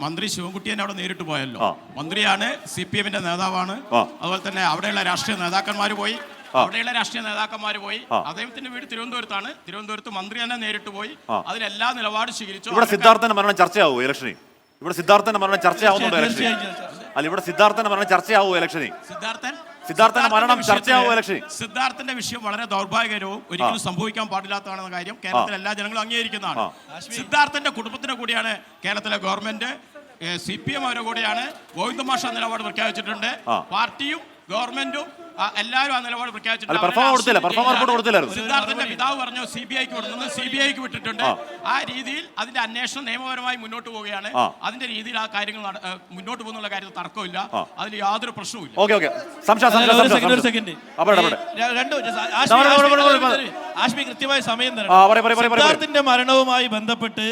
മന്ത്രി ശിവൻകുട്ടിയെ അവിടെ നേരിട്ട് പോയല്ലോ. മന്ത്രിയാണ്, CPM-ന്റെ നേതാവാണ്. അതുപോലെ തന്നെ അവിടെയുള്ള രാഷ്ട്രീയ നേതാക്കന്മാർ പോയി. അദ്ദേഹത്തിന്റെ വീട് തിരുവനന്തപുരത്താണ്. തിരുവനന്തപുരത്ത് മന്ത്രി തന്നെ നേരിട്ട് പോയി. അതിലെല്ലാ നിലപാട് സ്വീകരിച്ചു. ഇവിടെ സിദ്ധാർത്ഥന്റെ മരണം ചർച്ചയാവോ ഇലക്ഷനിൽ? ഇവിടെ സിദ്ധാർത്ഥന്റെ മരണം ചർച്ചയാവുന്നുണ്ടോ ഇലക്ഷനിൽ? അല്ല, ഇവിടെ സിദ്ധാർത്ഥന്റെ മരണം ചർച്ചയാവോ ഇലക്ഷനിൽ? സിദ്ധാർത്ഥന്റെ മരണം ചർച്ചയാവുക ലക്ഷ്മി. സിദ്ധാർത്ഥന്റെ വിഷയം വളരെ ദൗർഭാഗ്യകരവും ഒരിക്കലും സംഭവിക്കാൻ പാടില്ലാത്തതാണെന്ന കാര്യം കേരളത്തിലെ എല്ലാ ജനങ്ങളും അംഗീകരിക്കുന്നതാണ്. സിദ്ധാർത്ഥന്റെ കുടുംബത്തിന്റെ കൂടിയാണ് കേരളത്തിലെ ഗവൺമെന്റ്, CPM അവരുടെ കൂടെയാണ്. ഗോവിന്ദമാഷ നിലപാട് പ്രഖ്യാപിച്ചിട്ടുണ്ട്. പാർട്ടിയും ഗവൺമെന്റും എല്ലാവരും ആ നിലപാട് പ്രഖ്യാപിച്ചിട്ടുണ്ട്. സിദ്ധാർത്ഥന്റെ പിതാവ് പറഞ്ഞു CBIക്ക് വിടുന്നത്, CBIക്ക് വിട്ടിട്ടുണ്ട്. ആ രീതിയിൽ അതിന്റെ അന്വേഷണം നിയമപരമായി മുന്നോട്ട് പോവുകയാണ്. അതിന്റെ രീതിയിൽ ആ കാര്യങ്ങൾ മുന്നോട്ട് പോകുന്നുള്ള കാര്യത്തിൽ തർക്കമില്ല, അതിൽ യാതൊരു പ്രശ്നവുമില്ല. ആശ്മി കൃത്യമായ സമയം തരണം. സിദ്ധാർത്ഥിന്റെ മരണവുമായി ബന്ധപ്പെട്ട്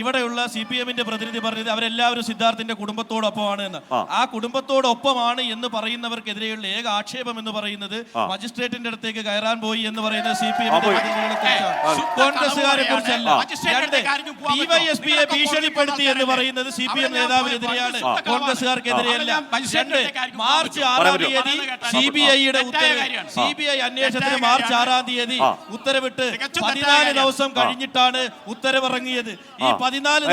ഇവിടെയുള്ള CPMന്റെ പ്രതിനിധി പറഞ്ഞത് അവരെല്ലാവരും സിദ്ധാർത്ഥിന്റെ കുടുംബത്തോടൊപ്പമാണ് എന്ന്. ആ കുടുംബത്തോടൊപ്പമാണ് എന്ന് പറയുന്നവർക്കെതിരെയുള്ള ഏക ആക്ഷേപം എന്ന് പറയുന്നത് മജിസ്ട്രേറ്റിന്റെ അടുത്തേക്ക് കയറാൻ പോയി എന്ന് പറയുന്നത് CPMന്റെ പ്രതിനിധികളെ കുറിച്ചാണ്, കോൺഗ്രസുകാരെ കുറിച്ചല്ല. DYSPയെ ഭീഷണിപ്പെടുത്തി എന്ന് പറയുന്നത് CPM നേതാവിനെതിരെയാണ്, കോൺഗ്രസുകാർക്കെതിരെയല്ല. മാർച്ച് 6 തീയതി CBIയുടെ ഉത്തരവ്, CBI അന്വേഷണത്തിന് മാർച്ച് 6 തീയതി ഉത്തരവിട്ട് 14 ദിവസം കഴിഞ്ഞിട്ടാണ് ഉത്തരവിറങ്ങിയത്. ഈ 14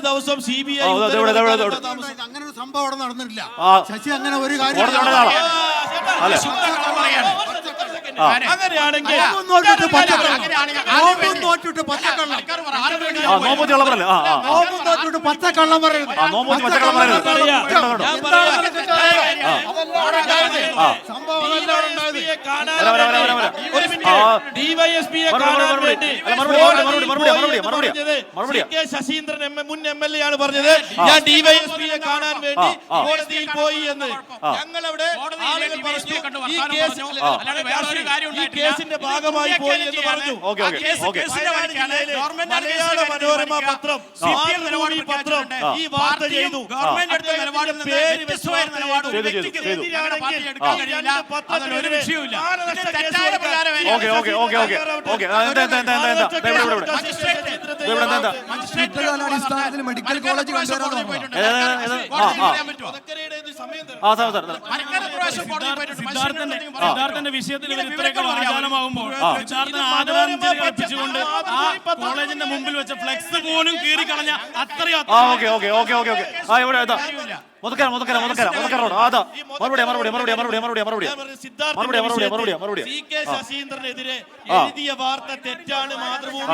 ദിവസം CBI അങ്ങനെ ഒരു സംഭവം അവിടെ നടന്നിട്ടില്ല. ശശി അങ്ങനെ ഒരു കാര്യം അങ്ങനെയാണെങ്കിൽ പച്ചക്കള്ളം പറയുന്നത് ശശീന്ദ്രൻ മുൻ MLA ആണ് പറഞ്ഞത് ഞാൻ DYSPയെ കാണാൻ വേണ്ടി കോടതിയിൽ പോയി എന്ന്. ഞങ്ങളവിടെ ഈ കേസിന്റെ ഭാഗമായി പോയി എന്ന് പറഞ്ഞു. മലയാള മനോരമ പത്രം, പത്രം ഈ വാർത്ത ചെയ്തു. മെഡിക്കൽ കോളേജ് സിദ്ധാർത്ഥന്റെ വിഷയത്തിൽ ഇത്രയൊക്കെ വാചാലമാകുമ്പോൾ ആദരാഞ്ജലികൾ അർപ്പിച്ചുകൊണ്ട് ആ കോളേജിന്റെ മുമ്പിൽ വെച്ച ഫ്ലെക്സ് പോലും കീറി കളഞ്ഞ അത്രയും ശശീന്ദ്രനെതിരെ എഴുതിയ വാർത്ത തെറ്റാണ്. മാതൃഭൂമി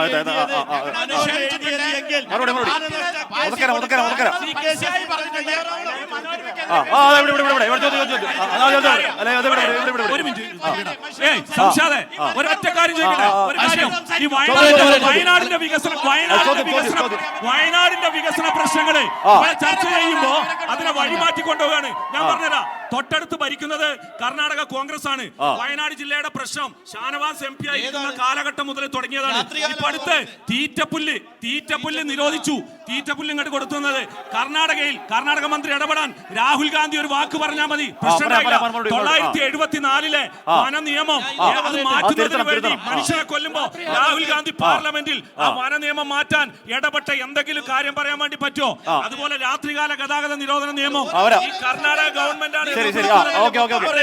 ഒരൊറ്റ കാര്യം ചോദിക്കട്ടെ, ഈ വയനാടിന്റെ വികസന പ്രശ്നങ്ങള് ചർച്ച ചെയ്യുമ്പോ അതിനെ വഴിമാറ്റിക്കൊണ്ടുപോവാണ്. ഞാൻ പറഞ്ഞുതരാം, തൊട്ടടുത്ത് ഭരിക്കുന്നത് കർണാടക കോൺഗ്രസ് ആണ്. വയനാട് ജില്ലയുടെ പ്രശ്നം ഷാനവാസ് MP ആയിരിക്കുന്ന കാലഘട്ടം മുതൽ തുടങ്ങിയതാണ്. ഇപ്പൊ അടുത്ത് തീറ്റപ്പുല്ല് നിരോധിച്ചു. തീറ്റപ്പുല്ല് ഇങ്ങോട്ട് കൊടുത്തുന്നത് കർണാടക മന്ത്രി ഇടപെടാൻ രാഹുൽ ഗാന്ധി ഒരു വാക്ക് പറഞ്ഞാൽ മതി, പ്രശ്നം 1974 വന നിയമം അത് മാറ്റുന്നതിന് വേണ്ടി മനുഷ്യനെ കൊല്ലുമ്പോ രാഹുൽ ഗാന്ധി പാർലമെന്റിൽ ആ വന നിയമം മാറ്റാൻ ഇടപെട്ട എന്തെങ്കിലും കാര്യം പറയാൻ വേണ്ടി പറ്റുമോ? അതുപോലെ രാത്രികാല ഗതാഗത നിരോധന നിയമം ഈ കർണാടക ഗവൺമെന്റാണ്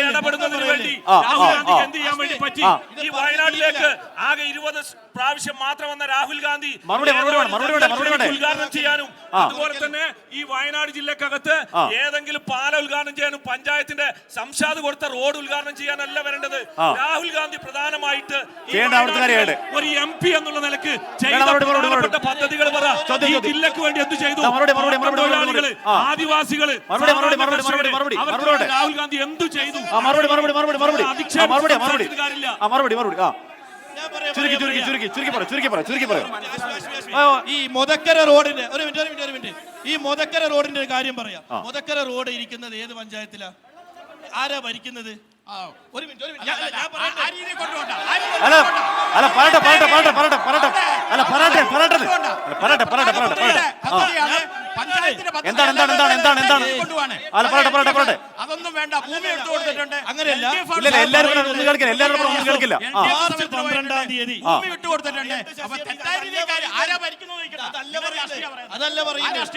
ഇടപെടുന്നതിന് വേണ്ടി രാഹുൽ ഗാന്ധിക്ക് എന്ത് ചെയ്യാൻ വേണ്ടി പറ്റി? ഈ വയനാട്ടിലേക്ക് ആകെ 20 പ്രാവശ്യം മാത്രം വന്ന രാഹുൽ ഗാന്ധി ഉദ്ഘാടനം ചെയ്യാനും അതുപോലെ തന്നെ ഈ വയനാട് ജില്ലക്കകത്ത് ഏതെങ്കിലും പാല ഉദ്ഘാടനം ചെയ്യാനും പഞ്ചായത്തിന്റെ സംശാദ് കൊടുത്ത റോഡ് ഉദ്ഘാടനം ചെയ്യാനല്ല വരേണ്ടത്. രാഹുൽ ഗാന്ധി പ്രധാനമായിട്ട് ഒരു MP എന്നുള്ള നിലക്ക് ചെയ്ത പദ്ധതികൾ പറ. ഈ ജില്ലക്ക് വേണ്ടി എന്ത് ചെയ്തു? തൊഴിലാളികള്, ആദിവാസികള്, രാഹുൽ ഗാന്ധി എന്തു ചെയ്തു? ഈ മുതക്കര റോഡിന്റെ ഒരു മിനിറ്റ് ഈ മുതക്കര റോഡിന്റെ കാര്യം പറയാം. മുതക്കര റോഡ് ഇരിക്കുന്നത് ഏത് പഞ്ചായത്തിലാ? ആരാ ഭരിക്കുന്നത്? ഒരു മിനിറ്റ് അതൊന്നും വേണ്ട, ഭൂമി എടുത്തു കൊടുത്തിട്ടുണ്ട്. അങ്ങനെയല്ല, മാർച്ച് 12 തീയതി ഭൂമി വിട്ടു കൊടുത്തിട്ടുണ്ട്. അതല്ല പറയുന്നത്.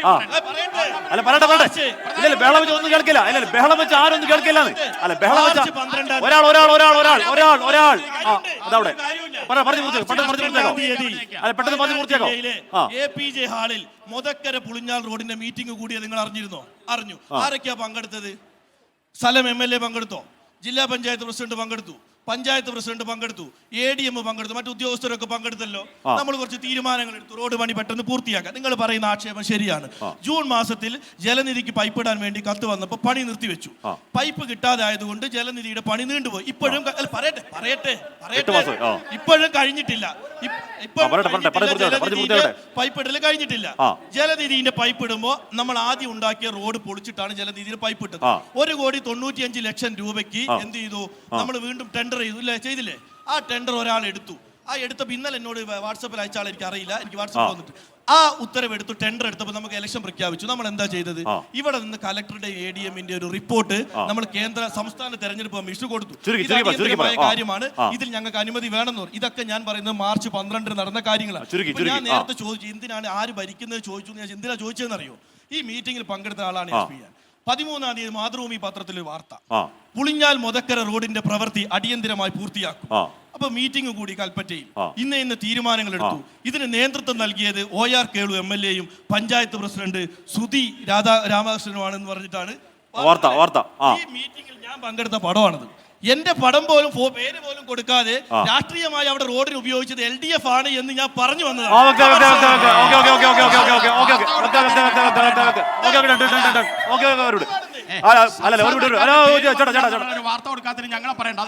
ബഹളം വെച്ച് ഒന്നും കേൾക്കില്ല. ബഹളം വെച്ച് ആരും ഒന്നും കേൾക്കില്ല. APJ ഹാളിൽ മുതക്കര പുളിഞ്ഞാൽ റോഡിന്റെ മീറ്റിംഗ് കൂടിയ നിങ്ങൾ അറിഞ്ഞിരുന്നോ? അറിഞ്ഞു. ആരൊക്കെയാ പങ്കെടുത്തത്? സ്ഥലം MLA പങ്കെടുത്തോ? ജില്ലാ പഞ്ചായത്ത് പ്രസിഡന്റ് പങ്കെടുത്തു, പഞ്ചായത്ത് പ്രസിഡന്റ് പങ്കെടുത്തു, ADM പങ്കെടുത്തു, മറ്റു ഉദ്യോഗസ്ഥരൊക്കെ പങ്കെടുത്തല്ലോ. നമ്മൾ കുറച്ച് തീരുമാനങ്ങൾ എടുത്തു, റോഡ് പണി പെട്ടെന്ന് പൂർത്തിയാക്കാം. നിങ്ങൾ പറയുന്ന ആക്ഷേപം ശരിയാണ്. ജൂൺ മാസത്തിൽ ജലനിധിക്ക് പൈപ്പ് ഇടാൻ വേണ്ടി കത്ത് വന്നപ്പോൾ പണി നിർത്തിവെച്ചു. പൈപ്പ് കിട്ടാതായതുകൊണ്ട് ജലനിധിയുടെ പണി നീണ്ടുപോയി. ഇപ്പോഴും പറയട്ടെ ഇപ്പോഴും കഴിഞ്ഞിട്ടില്ല. പൈപ്പ് ഇടല് കഴിഞ്ഞിട്ടില്ല. ജലനിധിന്റെ പൈപ്പ് ഇടുമ്പോൾ നമ്മൾ ആദ്യം ഉണ്ടാക്കിയ റോഡ് പൊളിച്ചിട്ടാണ് ജലനിധിയുടെ പൈപ്പ് ഇട്ടത്. 1,95,00,000 രൂപയ്ക്ക് എന്ത് ചെയ്തു? നമ്മൾ വീണ്ടും ടെൻഡർ ചെയ്തില്ലേ? ആ ടെൻഡർ ഒരാൾ എടുത്തു. ആ എടുത്തപ്പോൾ ഇന്നലെ എന്നോട് വാട്സപ്പിൽ അയച്ചാൽ എനിക്ക് അറിയില്ല, എനിക്ക് വാട്സപ്പ് വന്നിട്ട് ആ ഉത്തരവ് എടുത്തു. ടെൻഡർ എടുത്തപ്പോൾ നമുക്ക് ഇലക്ഷൻ പ്രഖ്യാപിച്ചു. നമ്മൾ എന്താ ചെയ്തത്? ഇവിടെ നിന്ന് കലക്ടറുടെ ADMന്റെ ഒരു റിപ്പോർട്ട് നമ്മൾ സംസ്ഥാന തെരഞ്ഞെടുപ്പ് കമ്മീഷന് കൊടുത്തു. കാര്യമാണ്, ഇതിൽ ഞങ്ങൾക്ക് അനുമതി വേണമെന്ന് പറഞ്ഞു. ഇതൊക്കെ ഞാൻ പറയുന്നത് മാർച്ച് 12 നടന്ന കാര്യങ്ങളാണ്. ഞാൻ നേരത്തെ ചോദിച്ചു എന്തിനാണ് ആര് ഭരിക്കുന്നത് ചോദിച്ചു. ഞാൻ എന്തിനാ ചോദിച്ചതെന്ന് അറിയോ? ഈ മീറ്റിംഗിൽ പങ്കെടുത്ത ആളാണ് SP. 13-ാം തീയതി മാതൃഭൂമി പത്രത്തിൽ വാർത്ത, പുളിഞ്ഞാൽ മുതക്കര റോഡിന്റെ പ്രവൃത്തി അടിയന്തരമായി പൂർത്തിയാക്കും. അപ്പൊ മീറ്റിംഗ് കൂടി കൽപ്പറ്റയിൽ. ഇന്ന് തീരുമാനങ്ങൾ എടുത്തു. ഇതിന് നേതൃത്വം നൽകിയത് OR കേളു MLA-യും പഞ്ചായത്ത് പ്രസിഡന്റ് സുധി രാമകൃഷ്ണനുമാണെന്ന് പറഞ്ഞിട്ടാണ് വാർത്ത. ഈ മീറ്റിംഗിൽ ഞാൻ പങ്കെടുത്ത പടമാണത്. എന്റെ പടം പോലും പേര് പോലും കൊടുക്കാതെ രാഷ്ട്രീയമായി അവിടെ റോഡിന് ഉപയോഗിച്ചത് LDF ആണ് എന്ന് ഞാൻ പറഞ്ഞു വന്നതാണ്. വാർത്ത കൊടുക്കാത്തതിന് ഞങ്ങളെ പറയണ്ട.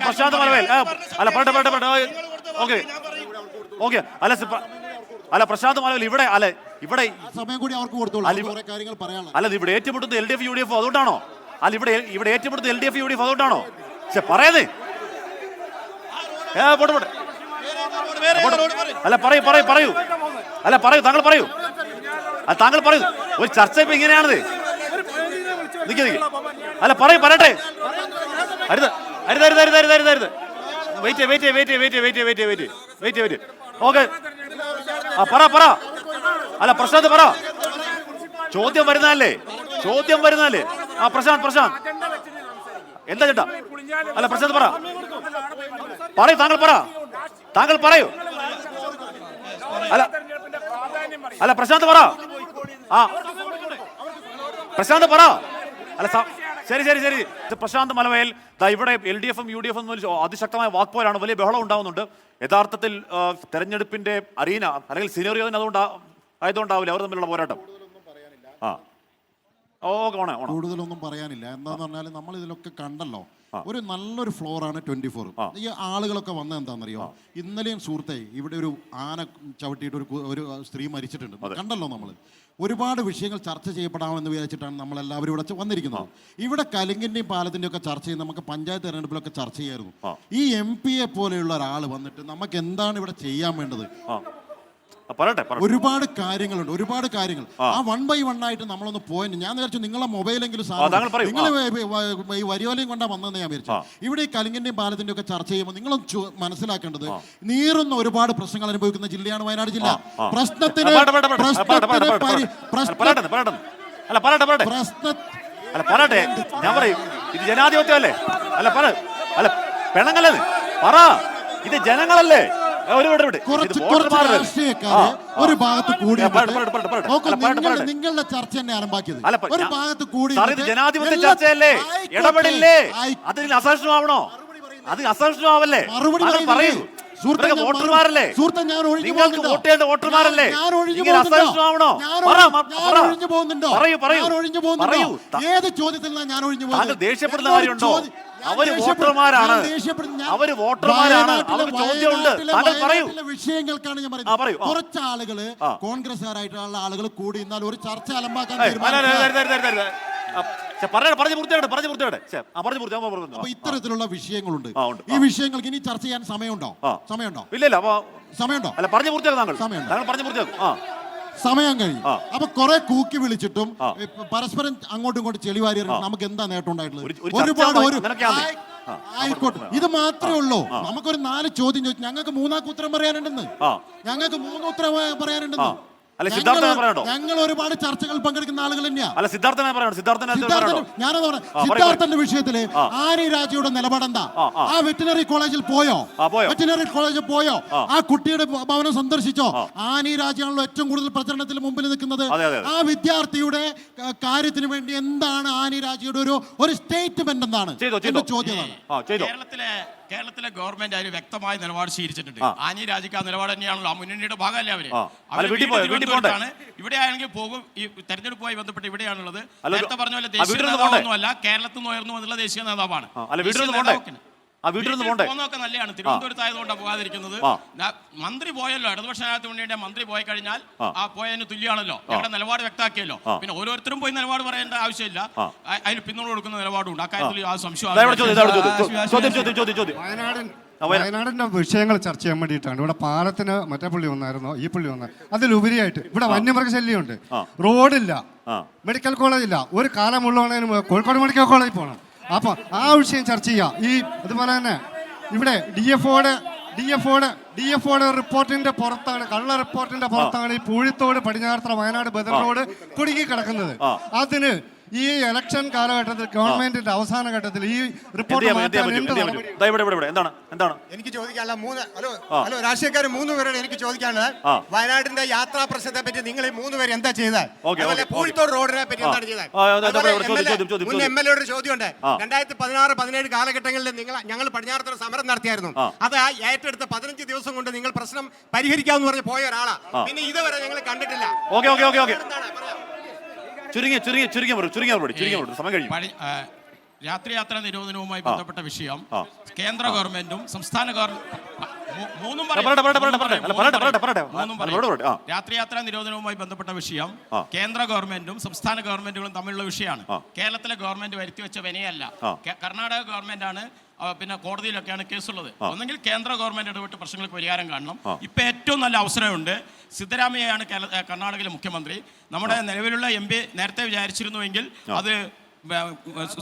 പ്രശാന്ത് മലവേൽ പ്രശാന്ത് മലവേൽ ഇവിടെ സമയം കൂടി അവർക്ക് കൊടുത്തോളൂ. കാര്യങ്ങൾ പറയാനുള്ള അല്ല, ഇവിടെ ഏറ്റുമുട്ടുന്നത് LDF UDF അതുകൊണ്ടാണോ? അല്ല, ഇവിടെ ഏറ്റുമുട്ടുന്നത് LDF UDF അതുകൊണ്ടാണോ? പറയുന്നേ അല്ല പറയൂ അല്ല പറയൂ താങ്കൾ പറയൂ. ഒരു ചർച്ച ഇപ്പൊ ഇങ്ങനെയാണത്. അല്ല പറയട്ടെ. അരുത്. വെയിറ്റ്. ഓക്കെ, പറ. അല്ല പ്രശാന്ത് പറ. ചോദ്യം വരുന്നതല്ലേ? പ്രശാന്ത് എന്താ ചേട്ടാ? അല്ല പ്രശാന്ത് പറയൂ. താങ്കൾ പറയൂ. അല്ല പ്രശാന്ത് പറ. പ്രശാന്ത് പറ. അല്ല ശരി. പ്രശാന്ത് മലവേൽ ഇവിടെ LDF-ഉം UDF-ഉം അതിശക്തമായ വാക്പോരാണ്. വലിയ ബഹളം ഉണ്ടാവുന്നുണ്ട്. യഥാർത്ഥത്തിൽ തെരഞ്ഞെടുപ്പിന്റെ അരീന അല്ലെങ്കിൽ സിനേറിയോ ആയതുകൊണ്ടാവില്ല അവർ തമ്മിലുള്ള പോരാട്ടം. കൂടുതലൊന്നും പറയാനില്ല. എന്താന്ന് പറഞ്ഞാൽ നമ്മൾ ഇതിലൊക്കെ കണ്ടല്ലോ, ഒരു നല്ലൊരു ഫ്ലോറാണ് 24. ഈ ആളുകളൊക്കെ വന്നത് എന്താണെന്നറിയോ? ഇന്നലെയും സുഹൃത്തെ ഇവിടെ ഒരു ആന ചവിട്ടിയിട്ട് ഒരു സ്ത്രീ മരിച്ചിട്ടുണ്ട്, കണ്ടല്ലോ. നമ്മൾ ഒരുപാട് വിഷയങ്ങൾ ചർച്ച ചെയ്യപ്പെടാമെന്ന് വിചാരിച്ചിട്ടാണ് നമ്മളെല്ലാവരും ഇവിടെ വന്നിരിക്കുന്നത്. ഇവിടെ കലിങ്കിന്റെയും പാലത്തിന്റെയും ഒക്കെ ചർച്ച ചെയ്യുന്ന നമുക്ക് പഞ്ചായത്ത് തെരഞ്ഞെടുപ്പിലൊക്കെ ചർച്ച ചെയ്യായിരുന്നു. ഈ MP-യെ പോലെയുള്ള ഒരാൾ വന്നിട്ട് നമുക്ക് എന്താണ് ഇവിടെ ചെയ്യാൻ വേണ്ടത്? ഒരുപാട് കാര്യങ്ങൾ ആ 1 by 1 ആയിട്ട് നമ്മളൊന്ന് പോയിന്റ്. ഞാൻ വിചാരിച്ചു നിങ്ങളെ മൊബൈലെങ്കിലും നിങ്ങൾ ഈ വരിയോലയും കൊണ്ടാ വന്നതെന്ന് ഞാൻ വിചാരിച്ചു. ഇവിടെ ഈ കലിങ്ങിന്റെയും പാലത്തിന്റെയും ഒക്കെ ചർച്ച ചെയ്യുമ്പോൾ നിങ്ങളൊന്ന് മനസ്സിലാക്കേണ്ടത്, നീറുന്ന ഒരുപാട് പ്രശ്നങ്ങൾ അനുഭവിക്കുന്ന ജില്ലയാണ് വയനാട് ജില്ല. ഞാൻ പറയും, ഇത് ജനാധിപത്യമല്ലേ? അല്ല പെണ്ണങ്ങളല്ലേ? പറ, ഇത് ജനങ്ങളല്ലേ? ഒരു ഭാഗത്ത് കൂടി നിങ്ങളുടെ ചർച്ച തന്നെ ആരംഭിക്കുന്നത്. ഒരു ഭാഗത്ത് കൂടി ജനാധിപത്യ ചർച്ചയല്ലേ? ഇടപെടില്ലേ? അതിന് അസഹിഷ്ണുമാവണോ? അതിന് അസഹിഷ്ണുമാവല്ലേ? പറയൂ. വോട്ടർമാരല്ലേ? നിങ്ങൾക്ക് വോട്ട് ചെയ്യേണ്ട വോട്ടർമാരല്ലേ? പറയൂ. ഏത് ചോദ്യത്തിൽ ഞാൻ ഒഴിഞ്ഞു പോകുന്നത്? ദേഷ്യപ്പെടുന്ന കാര്യമുണ്ടോ? അവര് വോട്ടർമാരാണ്. അവർക്ക് ചോദ്യമുണ്ട്. പറയൂ. വിഷയങ്ങൾക്കാണ് ഞാൻ പറയുന്നത്. കുറച്ച് ആളുകള് കോൺഗ്രസ്സുകാരായിട്ടുള്ള ആളുകൾ കൂടി എന്നാൽ ഒരു ചർച്ച അലമ്പാക്കാൻ ഇത്തരത്തിലുള്ള വിഷയങ്ങളുണ്ട്. ഈ വിഷയങ്ങൾക്ക് ഇനി ചർച്ച ചെയ്യാൻ സമയമുണ്ടോ? സമയം കഴിഞ്ഞു. അപ്പൊ കുറെ കൂക്കി വിളിച്ചിട്ടും പരസ്പരം അങ്ങോട്ടും ഇങ്ങോട്ടും ചെളിവാരി നമുക്ക് എന്താ നേട്ടം ഉണ്ടായിട്ടുള്ളത്? ഒരുപാട് ആയിക്കോട്ടെ, ഇത് മാത്രമേ ഉള്ളൂ. നമുക്കൊരു 4 ചോദ്യം ചോദിച്ചു. ഞങ്ങൾക്ക് 3 ഉത്തരം പറയാനുണ്ടെന്ന്. അല്ല സിദ്ധാർത്ഥ പറയണോ? ഞങ്ങൾ ഒരുപാട് ചർച്ചകൾ പങ്കെടുക്കുന്ന ആളുകൾ തന്നെയാ. അല്ല സിദ്ധാർത്ഥനെ പറയണോ? ഞാനത് പറയാം. സിദ്ധാർത്ഥന്റെ വിഷയത്തില് ആനി രാജയുടെ നിലപാടെന്താ? ആ വെറ്റിനറി കോളേജിൽ പോയോ? വെറ്റിനറി കോളേജിൽ പോയോ? ആ കുട്ടിയുടെ ഭവനം സന്ദർശിച്ചോ? ആനി രാജയാണല്ലോ ഏറ്റവും കൂടുതൽ പ്രചരണത്തിൽ മുമ്പിൽ നിൽക്കുന്നത്. ആ വിദ്യാർത്ഥിയുടെ കാര്യത്തിന് വേണ്ടി എന്താണ് ആനി രാജയുടെ ഒരു സ്റ്റേറ്റ്മെന്റ് എന്താണ് ചോദ്യമാണ്. കേരളത്തിലെ ഗവൺമെന്റ് അതിന് വ്യക്തമായ നിലപാട് സ്വീകരിച്ചിട്ടുണ്ട്. ആനി രാജിക്ക് ആ നിലപാട് തന്നെയാണല്ലോ, ആ മുന്നണിയുടെ ഭാഗമല്ലേ അവര്. ഇവിടെ ആണെങ്കിൽ പോകും. ഈ തെരഞ്ഞെടുപ്പുമായി ബന്ധപ്പെട്ട് ഇവിടെയാണുള്ളത്. നേരത്തെ പറഞ്ഞ പോലെ ദേശീയ നേതാവൊന്നുമല്ല, കേരളത്തിൽ നിന്ന് ഉയർന്നു വന്നുള്ള ദേശീയ നേതാവാണ്. പോകുന്നതൊക്കെ നല്ലതാണ്. തിരുവനന്തപുരത്തായതുകൊണ്ടാണ് പോകാതിരിക്കുന്നത്. മന്ത്രി പോയല്ലോ, ഇടതുപക്ഷ ജനാധിപത്യ മന്ത്രി പോയി കഴിഞ്ഞാൽ ആ പോയതിന് തുല്യമാണല്ലോ. ഞങ്ങളുടെ നിലപാട് വ്യക്തമാക്കിയല്ലോ. പിന്നെ ഓരോരുത്തരും പോയി നിലപാട് പറയേണ്ട ആവശ്യമില്ല. അതിന് പിന്തുണ കൊടുക്കുന്ന നിലപാടുണ്ട്. അക്കാര്യത്തിൽ ആ സംശയം. വയനാടിന്റെ വിഷയങ്ങൾ ചർച്ച ചെയ്യാൻ വേണ്ടിയിട്ടാണ് ഇവിടെ പാലത്തിന് മറ്റേ പുള്ളി വന്നായിരുന്നോ, ഈ പുള്ളി വന്ന അതിലുപരിയായിട്ട് ഇവിടെ വന്യമൃഗശല്യമുണ്ട്, റോഡില്ല, മെഡിക്കൽ കോളേജില്ല. ഒരു കാലമുള്ളവണേനും കോഴിക്കോട് മെഡിക്കൽ കോളേജിൽ പോകണം. അപ്പൊ ആ വിഷയം ചർച്ച ചെയ്യാം. അതുപോലെ തന്നെ ഇവിടെ ഡി എഫ് റിപ്പോർട്ടിന്റെ പുറത്താണ്, കള്ള റിപ്പോർട്ടിന്റെ പുറത്താണ് ഈ പൂഴിത്തോട് പടിഞ്ഞാറത്തറ വയനാട് ബദൽ റോഡ് കുടുങ്ങി കിടക്കുന്നത്. അതിന് ഈ ഇലക്ഷൻ കാലഘട്ടത്തിൽ ഗവൺമെന്റിന്റെ അവസാന ഘട്ടത്തിൽ ഈ റിപ്പോർട്ട് എനിക്ക് ചോദിക്കാനുള്ള ഹലോ രാഷ്ട്രീയക്കാർ 3 പേരോട് എനിക്ക് ചോദിക്കാനുള്ളത്, വയനാടിന്റെ യാത്രാ പ്രശ്നത്തെ പറ്റി നിങ്ങൾ ഈ 3 പേര് എന്താ ചെയ്താൽ? പൂഴിത്തോട് റോഡിനെ പറ്റി എന്താണ് ചെയ്താൽ? മുൻ MLA യുടെ ചോദ്യമുണ്ട്. 2016-17 കാലഘട്ടങ്ങളിൽ ഞങ്ങൾ പടിഞ്ഞാറത്തറ സമരം നടത്തിയായിരുന്നു. അത് ഏറ്റെടുത്ത 15 ദിവസം കൊണ്ട് നിങ്ങൾ പ്രശ്നം പരിഹരിക്കാമെന്ന് പറഞ്ഞ് പോയ ഒരാളാ. പിന്നെ ഇതുവരെ ഞങ്ങൾ കണ്ടിട്ടില്ല. രാത്രിയാത്രാ നിരോധനവുമായി ബന്ധപ്പെട്ട വിഷയം കേന്ദ്ര ഗവൺമെന്റും സംസ്ഥാന രാത്രിയാത്രാ നിരോധനവുമായി ബന്ധപ്പെട്ട വിഷയം കേന്ദ്ര ഗവൺമെന്റും സംസ്ഥാന ഗവൺമെന്റുകളും തമ്മിലുള്ള വിഷയമാണ്. കേരളത്തിലെ ഗവൺമെന്റ് വരുത്തിവെച്ച വിനയല്ല. കർണാടക ഗവൺമെന്റ് ആണ്, പിന്നെ കോടതിയിലൊക്കെയാണ് കേസുള്ളത്. ഒന്നെങ്കിൽ കേന്ദ്ര ഗവൺമെന്റ് ഇടപെട്ട് പ്രശ്നങ്ങൾക്ക് പരിഹാരം കാണണം. ഇപ്പൊ ഏറ്റവും നല്ല അവസരമുണ്ട്. സിദ്ധരാമയ്യയാണ് കർണാടകയിലെ മുഖ്യമന്ത്രി. നമ്മുടെ നിലവിലുള്ള MP നേരത്തെ വിചാരിച്ചിരുന്നുവെങ്കിൽ അത്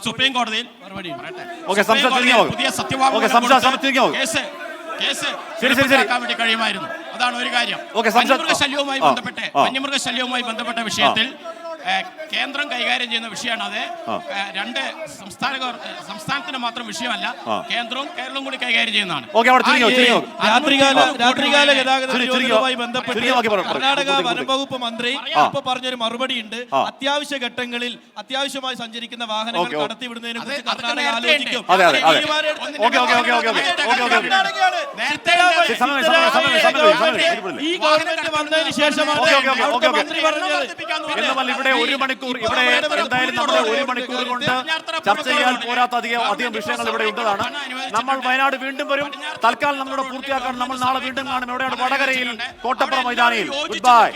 സുപ്രീം കോടതിയിൽ പുതിയ സത്യവാങ്മൂലം കേസ് കഴിയുമായിരുന്നു. അതാണ് ഒരു കാര്യം. വന്യമൃഗശല്യവുമായി ബന്ധപ്പെട്ട വിഷയത്തിൽ കേന്ദ്രം കൈകാര്യം ചെയ്യുന്ന വിഷയമാണ്. അത് രണ്ട് സംസ്ഥാനത്തിന് മാത്രം വിഷയമല്ല, കേന്ദ്രവും കേരളവും കൂടി കൈകാര്യം ചെയ്യുന്നതാണ്. രാത്രികാല ഗതാഗത നിരോധനവുമായി ബന്ധപ്പെട്ട് കർണാടക വനംവകുപ്പ് മന്ത്രി ഇപ്പൊ പറഞ്ഞൊരു മറുപടി ഉണ്ട്. അത്യാവശ്യ ഘട്ടങ്ങളിൽ അത്യാവശ്യമായി സഞ്ചരിക്കുന്ന വാഹനങ്ങൾ കടത്തിവിടുന്നതിനെ കുറിച്ച് കർണാടക ആലോചിക്കും. ഈ ഗവൺമെന്റ് വന്നതിന് ശേഷമാണ് മന്ത്രി പറഞ്ഞത്. ഒരു മണിക്കൂർ ഇവിടെ എന്തായാലും നമ്മുടെ 1 മണിക്കൂർ കൊണ്ട് ചർച്ച ചെയ്യാൻ പോരാത്ത അധികം വിഷയങ്ങൾ ഇവിടെ ഉള്ളതാണ്. നമ്മൾ വയനാട് വീണ്ടും വരും. തൽക്കാലം നമ്മളിവിടെ പൂർത്തിയാക്കാൻ നമ്മൾ നാളെ വീണ്ടും കാണും. എവിടെയാണ്? വടകരയിൽ, കോട്ടപ്പുറം മൈതാനിയിൽ. Good bye.